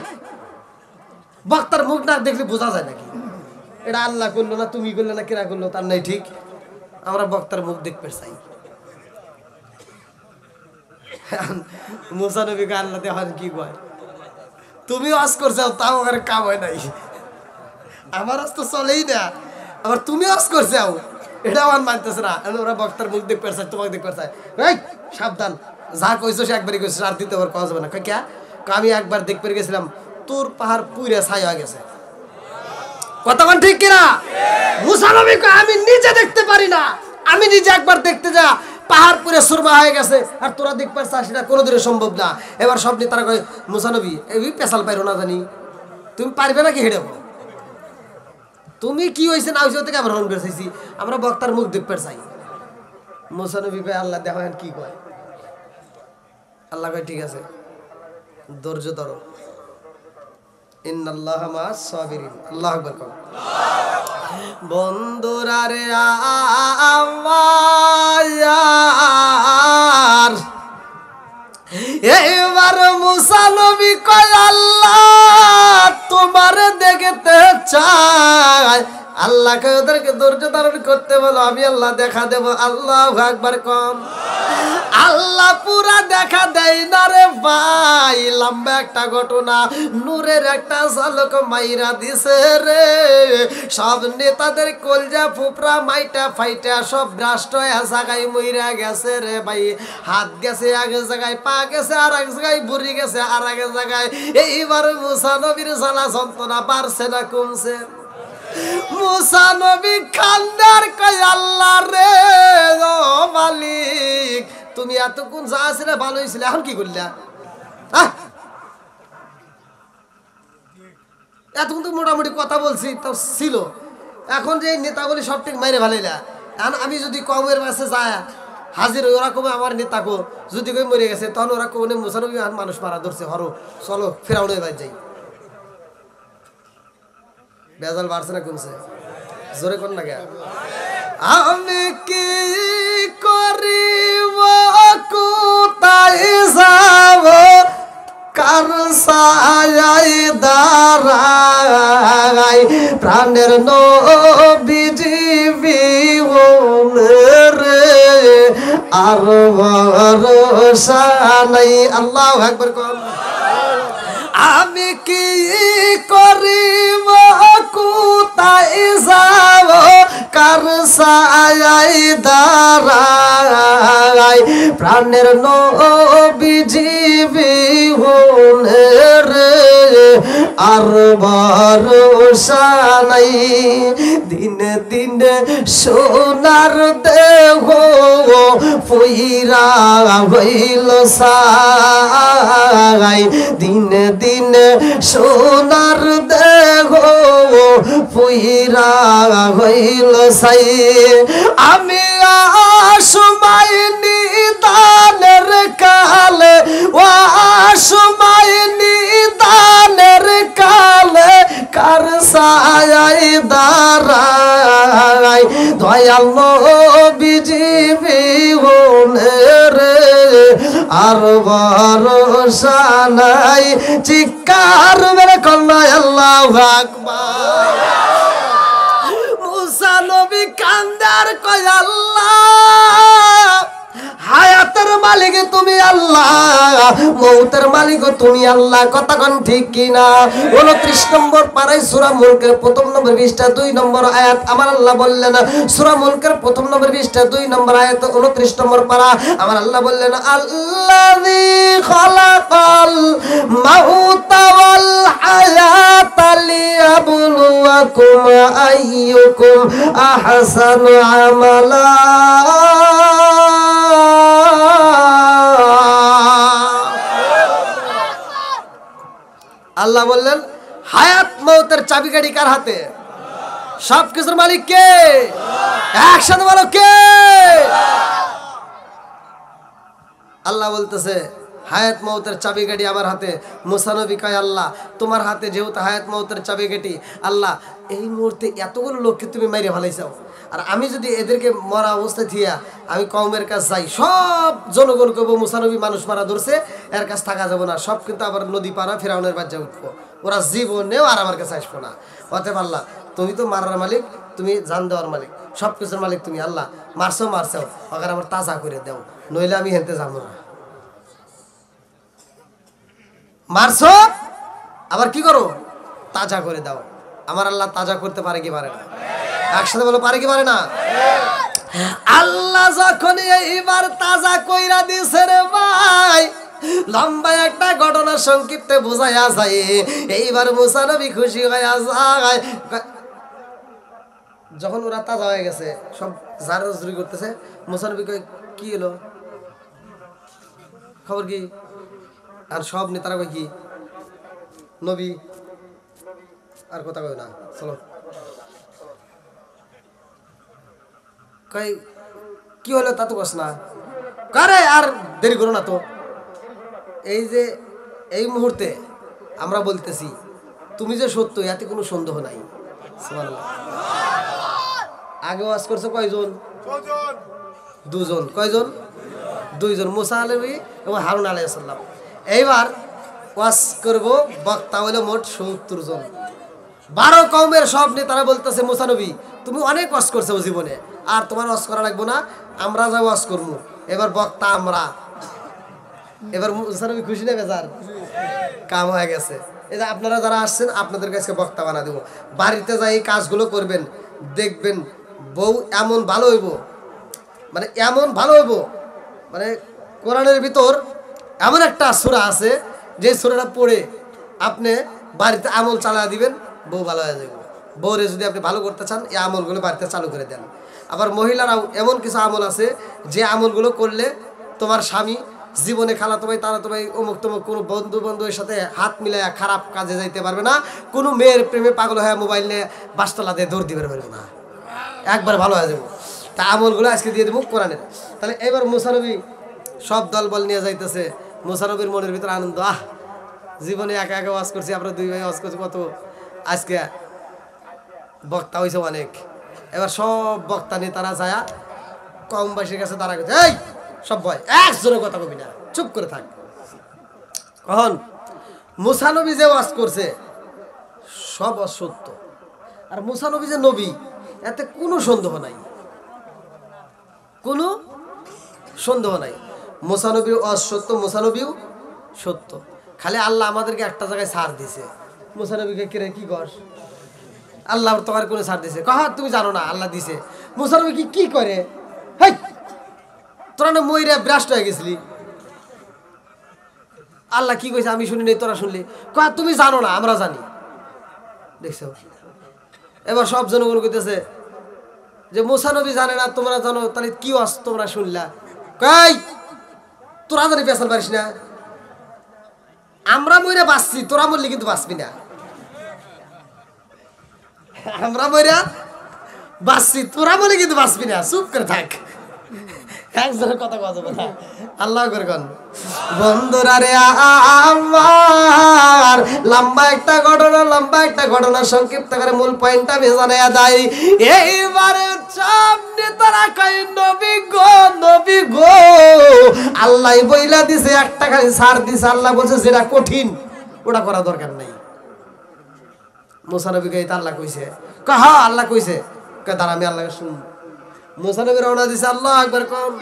S1: বক্তার মুখ না দেখলে বোঝা যায় নাকি এটা আল্লাহ করলো না তুমি করলে না কিরা করলো? তার নাই ঠিক, আমরা বক্তার মুখ দেখতে চাই। মুসা নবীকে আল্লাহ দেওয়ার কি কয়? তুমি ওয়াজ করছো তাও আমার কাম হয় নাই, আমার আজ তো চলেই না, আবার তুমি ওয়াজ করছো এটা আমার মানতেছে না। ওরা বক্তার মুখ দেখতে চায়, তোমাকে দেখতে চায়। এই সাবধান, যা কইছো সে একবারই কইছো, আর দ্বিতীয়বার কওয়া যাবে না। কে আমি একবার দেখতে গেছিলাম, তোর পাহাড় পুইরা ছাই হয়ে গেছে। কথা কোন ঠিক কিনা? মুসা নবী কয় আমি নিজে দেখতে পারি না, আমি নিজে একবার দেখতে যা পাহাড় পুরে সুরমা হয়ে গেছে, আর তোরা দেখ পারছ সেটা কোনোদিনও সম্ভব না। এবার সব তারা কয় মুসা নবী এই পেশাল পাইরো না জানি, তুমি পারবে নাকি হেঁটে? তুমি কি হয়েছে না হয়েছে থেকে আবার হরণ করে চাইছি, আমরা বক্তার মুখ দেখতে চাই। মুসা নবী কয় আল্লাহ দেখেন কি কয়। আল্লাহ কয় ঠিক আছে, ধৈর্য ধরো, ইন্নাল্লাহা মা'আস সাবিরিন। আল্লাহু আকবার কও। বন্ধুরা রে আমার এইবার মুসা নবী কয় আল্লাহ তোমার দেখতে চাই। আল্লাহকে ওদেরকে ধৈর্য ধারণ করতে বলো, আমি আল্লাহ দেখা দেব। আল্লাহু আকবার কম। আল্লাহ পুরা দেখা দেয় না রে ভাই, লম্বা একটা ঘটনা। নূরের একটা ঝলক মাইরা দিছে রে, সব নেতাদের কলজা ফুপরা মাইটা ফাইটা সব ভ্রষ্ট হয়ে জায়গায় মইরা গেছে রে ভাই। হাত গেছে এক জায়গায়, পা গেছে আর এক জায়গায়, বুড়ি গেছে আর এক জায়গায়। এইবার মুসা নবীর জ্বালা যন্ত্রণা বাড়ছে না কমছে? মুসা নবী কান্দার কয় আল্লাহ রে ও মালিক, তুমি এতক্ষণ যা ছিলে ভালো হয়েছিল, এখন কি করলা? এতক্ষণ তো মোটামুটি কথা বলছি তো ছিল, এখন যে নেতাগুলি সব ঠিক মাইরে ভালাইলা। এখন আমি যদি কমের কাছে যায় হাজির হই, ওরা কমে আমার নেতা কো যদি কই মরে গেছে, তখন ওরা কমে মুসা নবী মানুষ মারা ধরছে, হরো চলো ফেরাউনের বাড়ি যাই। বেজাল বাড়ছে না কমছে? জোরে কোন না গে। আমি কি করিব কোথায় যাব, কার ছায়ায় দাঁড়াই, প্রাণের নবীজি রে আর ভরসা নাই। আল্লাহু আকবার কর। আমি কি করিব কোথায় যাব, কার ছায়ায় দাঁড়াই, প্রাণের নবীজি রে আর ভরসা নাই। দিনে দিনে সোনার দেহ পুইরা হইল সাই, দিনে দিনে সোনার দেহ পুইরা হইল সাই। আমি আসময় নিদানের কালে, ও আসময় নিদানের কালে, কার ছায়ায় দাঁড়াই, দয়াল নবীজি রে আর ভরসা নাই। চিৎকার মেরে কন্যা আল্লাহু আকবার। মুসা নবী কান্দার কয় আল্লাহ হায়াতের মালিক তুমি আল্লাহ, মৌতের মালিক তুমি আল্লাহ। কথা কোন ঠিক কিনা? 29 নম্বর পারায় সূরা মুলকের প্রথম নম্বর 20টা 2 নম্বর আয়াত আমার আল্লাহ বললেন, সূরা মুলকের প্রথম নম্বর 20টা 2 নম্বর আয়াত 29 নম্বর পারা আমার আল্লাহ বললেন, আল্লাযী খালাকাল মাউতা ওয়াল হায়াতা লিয়াবলুয়াকুম আইয়ুকুম আহসানু আমালা। আল্লাহ বললেন হায়াত মৌতের চাবিকাঠি কার হাতে? সব কিছুর মালিক কে? একসাথে বলো কে? আল্লাহ বলতেছে হায়াত মৌতের চাবিকাঠি আমার হাতে। মুসা নবী কয় আল্লাহ তোমার হাতে যেহেতু হায়াত মৌতের চাবিকাঠি, আল্লাহ এই মুহূর্তে এতগুলো লোককে তুমি মাইরে ভালাইছাও, আর আমি যদি এদেরকে মরা অবস্থায় থিয়া আমি কওমের কাছে যাই, সব জনগণ কব মুসা নবী মানুষ মারা ধরছে, এর কাছে থাকা যাবো না, সব কিন্তু আবার নদী পাড়া ফেরাউনের বাচ্চা উঠবো, ওরা জীবনেও আর আমার কাছে আসবো না। অতএব আল্লাহ তুমি তো মারার মালিক, তুমি জান দেওয়ার মালিক, সব কিছুর মালিক তুমি। আল্লাহ মারছো আবার আমার তাজা করে দাও, নইলে আমি হেনতে যাবো না। মারছো আবার কি করো? তাজা করে দাও। আমার আল্লাহ তাজা করতে পারে কি পারে না? একসাথে বলো পারে কি পারে না? আল্লাহ যখন এইবার তাজা কইরা দিছে রে ভাই, লম্বা একটা ঘটনা সংক্ষিপ্তে বোঝায়া যায়। এইবার মুসা নবী খুশি হইয়া যায়, যখন ওরা তাজা হয়ে গেছে সব জারি করতেছে, মুসা নবী কই কি হলো খবর কি? আর সব নেতারা কই কি নবী আর কথা কই না, চলো কই কি হলো তা তো কস না, কারে আর দেরি করো না তো। এই যে এই মুহূর্তে আমরা বলতেছি তুমি যে সত্য এতে কোনো সন্দেহ নাই। সুবহানাল্লাহ। আগে ওয়াজ করছে কয়জন? দুজন। কয়জন? দুইজন, মুসা আলাইহি এবং হারুন আলাইহিস সালাম। এইবার ওয়াজ করব বক্তা হলো মোট ৭০ জন। 12 কওমের সব নেতারা বলতেছে মুসা নবী তুমি অনেক ওয়াজ করছো জীবনে, আর তোমার ওয়াজ করা লাগবে না, আমরা যা ওয়াজ করবো। এবার বক্তা আমরা। এবার মুসা নবী খুশি না বেজার? কাম হয়ে গেছে। এই যে আপনারা যারা আসছেন আপনাদের কাছে বক্তা বানা দেবো, বাড়িতে যাই এই কাজগুলো করবেন, দেখবেন বউ এমন ভালো হইব, মানে এমন ভালো হইব, মানে কোরআনের ভিতর এমন একটা সূরা আছে যে সূরাটা পড়ে আপনি বাড়িতে আমল চালা দিবেন, বউ ভালো হয়ে যাবে। বউরে যদি আপনি ভালো করতে চান এই আমলগুলো বাড়িতে চালু করে দেন। আবার মহিলারাও এমন কিছু আমল আছে যে আমলগুলো করলে তোমার স্বামী জীবনে খালাতো ভাই তারাতো ভাই অমুক তমুক কোনো বন্ধু বান্ধবের সাথে হাত মিলায় খারাপ কাজে যাইতে পারবে না, কোনো মেয়ের প্রেমে পাগল হয়ে মোবাইল নিয়ে বাসতলা দিয়ে দৌড় দিতে পারবে না, একবার ভালো হয়ে যাবো। তা আমলগুলো আজকে দিয়ে দেবো কোরআনের। তাহলে এবার মুসা নবী সব দল বল নিয়ে যাইতেছে। মুসা নবীর মনের ভিতরে আনন্দ, জীবনে একা একা ওয়াজ করছি, আমরা দুই ভাই ওয়াজ করছি কত, আজকে বক্তা হয়েছে অনেক। এবার সব বক্তা নেতারা যায় কমবাসীর কাছে তারা গেছে, এই সব ভয় একজনের কথা কবি না, চুপ করে থাক। কখন মুসা নবী যে ওয়াজ করছে সব অসত্য, আর মুসা নবী যে নবী এতে কোনো সন্দেহ নাই, কোনো সন্দেহ নাই। মুসা নবী অসত্য, মুসা নবীও সত্য। খালি আল্লাহ আমাদেরকে একটা জায়গায় ছাড় দিছে। মুসা নবীকে কিরে কি কর, আল্লাহ তোমার কোনো ছাড় দিছে? কহ তুমি জানো না, আল্লাহ দিছে। মুসা নবী কি করে, হেই তোরা না ময়রা ব্রাস্ট হয়ে গেছিলি, আল্লাহ কি কইছে আমি শুনি নাই, তোরা শুনলি? কহ তুমি জানো না, আমরা জানি। দেখছো, এবার সব জনগণ কইতেছে যে মুসা নবী জানে না, তোমরা জানো, তাহলে কি ওয়াজ তোমরা শুনলা? কই তোরা জানি পেছাল পারিস না, আমরা মইরা বাঁচছি, তোরা মরলি কিন্তু বাঁচবি না। আমরা মইরা বাঁচছি, তোরা মরলি কিন্তু বাঁচবি না, চুপ করে থাক, একজনের কথা কথা কথা আল্লাহ করে কন। বন্ধুরা রে আমার লম্বা একটা ঘটনা সংক্ষিপ্ত করে মূল পয়েন্টটা আমি জানাইয়া দেই। এইবারে সব নেতারা কই নবী গো আল্লাহ বইলা দিছে, একটা খালি ছাড় দিছে। আল্লাহ বলছে যেটা কঠিন ওটা করা দরকার নাই। মুসা নবী কে আল্লাহ কইছে, হ্যাঁ আল্লাহ কইছে, দাঁড়া আমি আল্লাহকে শুন। মুসা নবী রওনা দিছে, আল্লাহু আকবার কোন।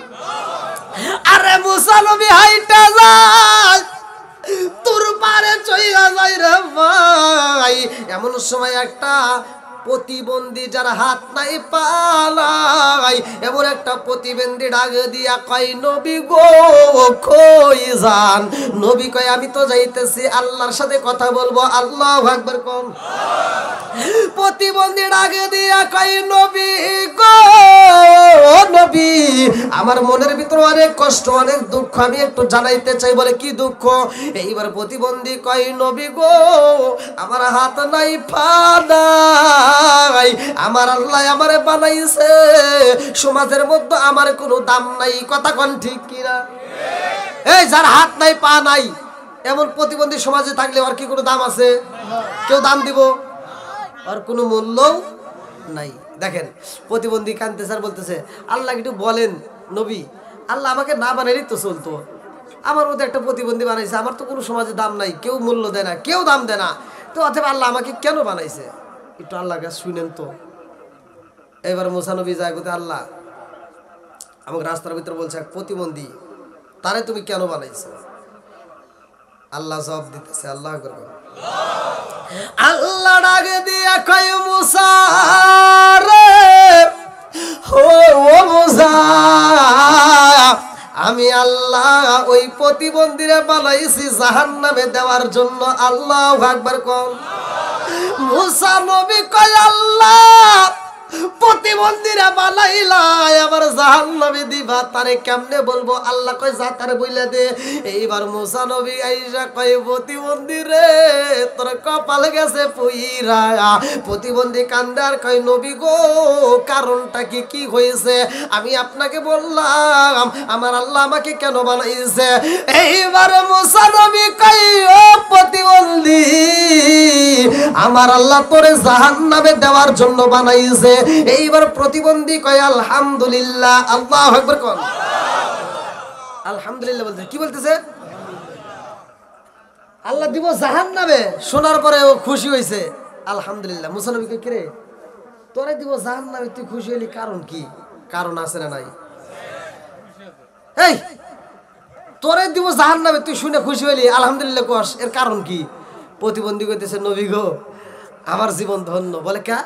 S1: আরে মুসা নবী হাইটা যায়, তোর পারে চইলা যায় রে ভাই। এমন সময় একটা প্রতিবন্ধী যার হাত নাই পা নাই, এমন একটা প্রতিবন্ধী ডাক দিয়া কয় নবী গো কই যান? নবী কয় আমি তো যাইতেছি আল্লাহর সাথে কথা বলবো। আল্লাহু আকবার কোন। প্রতিবন্ধী ডাক দিয়া কয় নবী গো নবী আমার মনের ভিতরে অনেক কষ্ট, অনেক দুঃখ, আমি একটু জানাইতে চাই। বলে কি দুঃখ? এইবার প্রতিবন্ধী কয় নবী গো আমার হাত নাই পা নাই, আমার আল্লাহ আমারে বানাইছে, সমাজের মধ্যে আমার কোনো দাম নাই। কথা কোন ঠিক কিনা? এই যার হাত নাই পা নাই এমন প্রতিবন্ধী সমাজে থাকলে আর কি কোনো দাম আছে? কেউ দাম দিব? আর কোনো মূল্যও নাই। দেখেন প্রতিবন্ধী কানতেছে আর বলতেছে আল্লাহ একটু বলেন নবী, আল্লাহ আমাকে না বানাইলেই তো চলতো, আমার মধ্যে একটা প্রতিবন্ধী বানাইছে, আমার তো কোনো সমাজে দাম নাই, কেউ মূল্য দেয় না, কেউ দাম দেয় না, তো অথবা আল্লাহ আমাকে কেন বানাইছে? একটু আল্লাহর কাছে শুনেন তো। এবার মুসা নবী যায় বলতে, আল্লাহ আমাকে রাস্তার ভিতরে বলছে এক প্রতিবন্ধী, তারে তুমি কেন বানাইছো? আল্লাহ জবাব দিতেছে, আল্লাহ করবে আল্লাহ ডাকে দিয়া কয় মুসা রে ও মুসা আমি আল্লাহ ওই প্রতিবন্ধীরা বানাইছি জাহান্নামে দেওয়ার জন্য। আল্লাহু আকবার কোন। মুসা নবী কয় আল্লাহ প্রতিবন্ধীরা বানাইলা আবার জাহান্নামে দিবা, তারে কেমনে বলবো? আল্লাহ কয় যা তারে বইলা দে। এইবার মুসা নবী আইসা কয় প্রতিবন্ধী রে তোর কপাল গেছে পুইরা। প্রতিবন্ধী কান্দার কয় নবী গো কারণটা কি, কি হয়েছে? আমি আপনাকে বললাম আমার আল্লাহ আমাকে কেন বানাইছে। এইবার মুসা নবী কয় ও প্রতিবন্ধী আমার আল্লাহ তোরে জাহান্নামে দেওয়ার জন্য বানাইছে। এইবার প্রতিবন্ধী কয় আলহামদুলিল্লাহ। আল্লাহু আকবার কোন আলহামদুলিল্লাহ বলতে কি বলতেছে? আল্লাহ দিব জাহান্নামে। শোনার পরে ও খুশি হয়েছে আলহামদুলিল্লাহ। মুসা নবী কয় কিরে তোরে দিব জাহান্নামে, তুই খুশি হইলি কারণ কি? কারণ আছে না নাই? এই তোরে দিব জাহান্নামে তুই শুনে খুশি হইলি আলহামদুলিল্লাহ কস, এর কারণ কি? প্রতিবন্ধী কইতেছে নবী গো আমার জীবন ধন্য। বলে কে?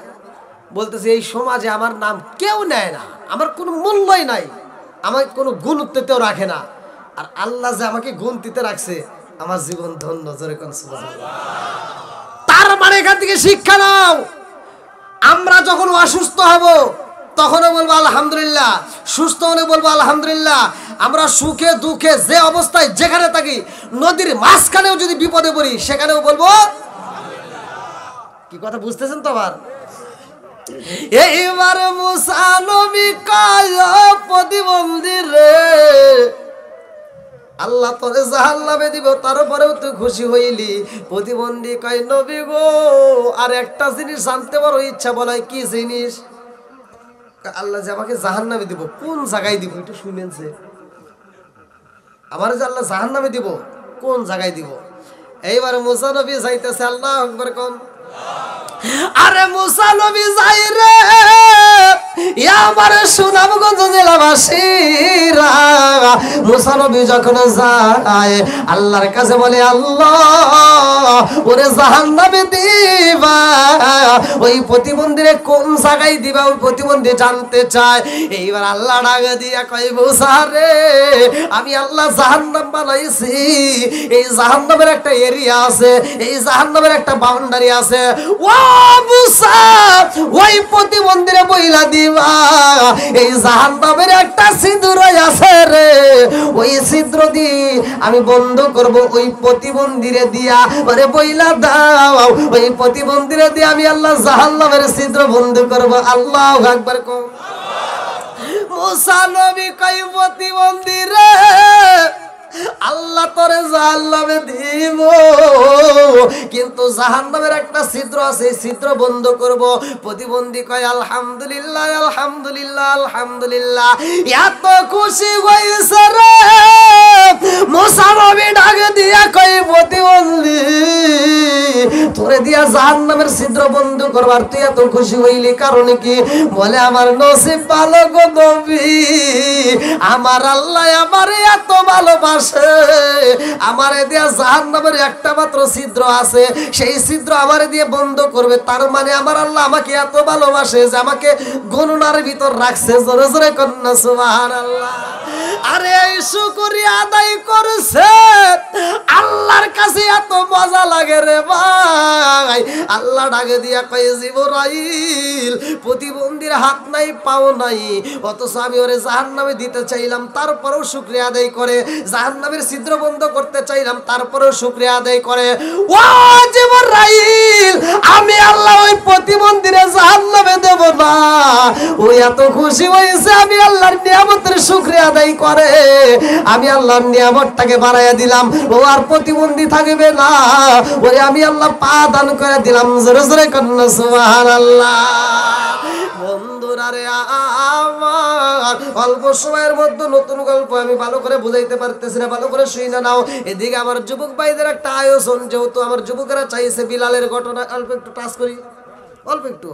S1: বলতেছে এই সমাজে আমার নাম কেউ নেয় না, আমার কোনো মূল্যই নাই, আমাকে কোনো গুরুত্বতেও রাখে না, আর আল্লাহ যে আমাকে গুনতিতে রাখছে আমার জীবন ধন্য। জোরে কোন সুবহানাল্লাহ। তার মানে এখান থেকে শিক্ষা নাও, আমরা যখন অসুস্থ হব তখনও বলবো আলহামদুলিল্লাহ, সুস্থ হলে বলবো আলহামদুলিল্লাহ। আমরা সুখে দুঃখে যে অবস্থায় যেখানে থাকি, নদীর মাঝখানেও যদি বিপদে পড়ি সেখানেও বলবো। কি কথা বুঝতেছেন তো? আবার এইবার মুসা নবী কয় প্রতিবন্ধী রে আল্লাহ তোরে জাহান্নামে দিব, তারপরেও তুই খুশি হইলি। প্রতিবন্ধী কয় নবী গো আর একটা জিনিস জানতে পারো ইচ্ছা, বলে কি জিনিস? আল্লাহ যে আমাকে জাহান্নামে দিব, কোন জায়গায় দিব একটু শুনেনছে? আমার যে আল্লাহ জাহান্নামে দিব কোন জায়গায় দিব? এইবার মুসা নবী যাইতেছে। আল্লাহু আকবার কোন। আরে মুসা নবী যাই রে আমার সুনামগঞ্জ জেলাবাসীরা, মুসা নবী যখন যায় আল্লাহর কাছে বলে আল্লাহ ওরে জাহান্নামে দিবা, ওই প্রতিবন্ধীরে কোন জায়গায় দিবা? ওই প্রতিবন্ধী জানতে চায়। এইবার আল্লাহ ডাক দিয়া কয় মুসা রে আমি আল্লাহ জাহান্নাম বানাইছি, এই জাহান্নামের একটা এরিয়া আছে, এই জাহান্নামের একটা বাউন্ডারি আছে। ও মুসা ওই প্রতিবন্ধীরে বইলা দিবা এই জাহান্নামের একটা ছিদ্র আছে রে, ওই ছিদ্র দিয়ে আমি বন্ধ করব, ওই প্রতিবন্ধীরে দিয়া ওরে বইলা দাও, ওই প্রতিবন্ধীরে দিয়ে আমি আল্লাহ জাহান্নামের ছিদ্র বন্ধ করব। আল্লাহু আকবার কও। মুসা নবী কই প্রতিবন্ধী রে আল্লাহ তোরে জাহান্নামে দিব, কিন্তু জাহান্নামের একটা ছিদ্র আছে, এই ছিদ্র বন্ধ করব। প্রতিবন্ধী কয় আলহামদুলিল্লাহ আলহামদুলিল্লাহ আলহামদুলিল্লাহ। এত খুশি হইছে রে মুসা নবী ডাক দিয়া কয় প্রতিবন্ধী তোরে দিয়া জাহান্নামের ছিদ্র বন্ধ করবার তুই এত খুশি হইলি কারণ কি? বলে আমার নসিব ভালো গো নবী, আমার আল্লাহ আমারে এত ভালোবাসে, আমারে দিয়া জাহান্নামের একটা মাত্র ছিদ্র আছে, সেই ছিদ্র আমারে দিয়ে বন্ধ করবে। তার মানে আমার আল্লাহ আমাকে এত ভালোবাসে যে আমাকে গণনার ভিতর রাখছে। জোরে জোরে কন্যা সুবহানাল্লাহ। আরে এই শুকরিয়া আদায় করছে আল্লাহর কাছে এত মজা লাগে রে ভাই। আল্লাহ ডাকে দিয়া কয় জিবরাইল প্রতিবন্ধীর হাত নাই পাও নাই, অথচ আমি ওরে জাহান্নামে দিতে চাইলাম তারপরেও শুকরিয়া আদায় করে, জাহান্নামের ছিদ্র বন্ধ করতে চাইলাম তারপরেও শুকরিয়া আদায় করে। ও জিবরাইল আমি আল্লাহ ওই প্রতিবন্ধীরে জাহান্নামে দেব না, ওই এত খুশি হয়েছে আমি আল্লাহর নিয়ামতের শুকরিয়া আদায় করে, আমি আল্লাহর নিয়ামতটাকে বাড়াইয়া দিলাম, ও আর প্রতিবন্ধী থাকবে না, ওই আমি আল্লাহ পা দান করে দিলাম। জোরে জোরে কন্যা সুবহানাল্লাহ। বন্ধুরা রে আমার অল্প সময়ের মধ্যে নতুন গল্প আমি ভালো করে বুঝাইতে পারতেছি না, ভালো করে শুই না নাও। এদিকে আমার যুবক ভাইদের একটা আয়োজন, যেহেতু আমার যুবকেরা চাইছে বিলালের ঘটনা অল্প একটু টাচ করি, অল্প একটু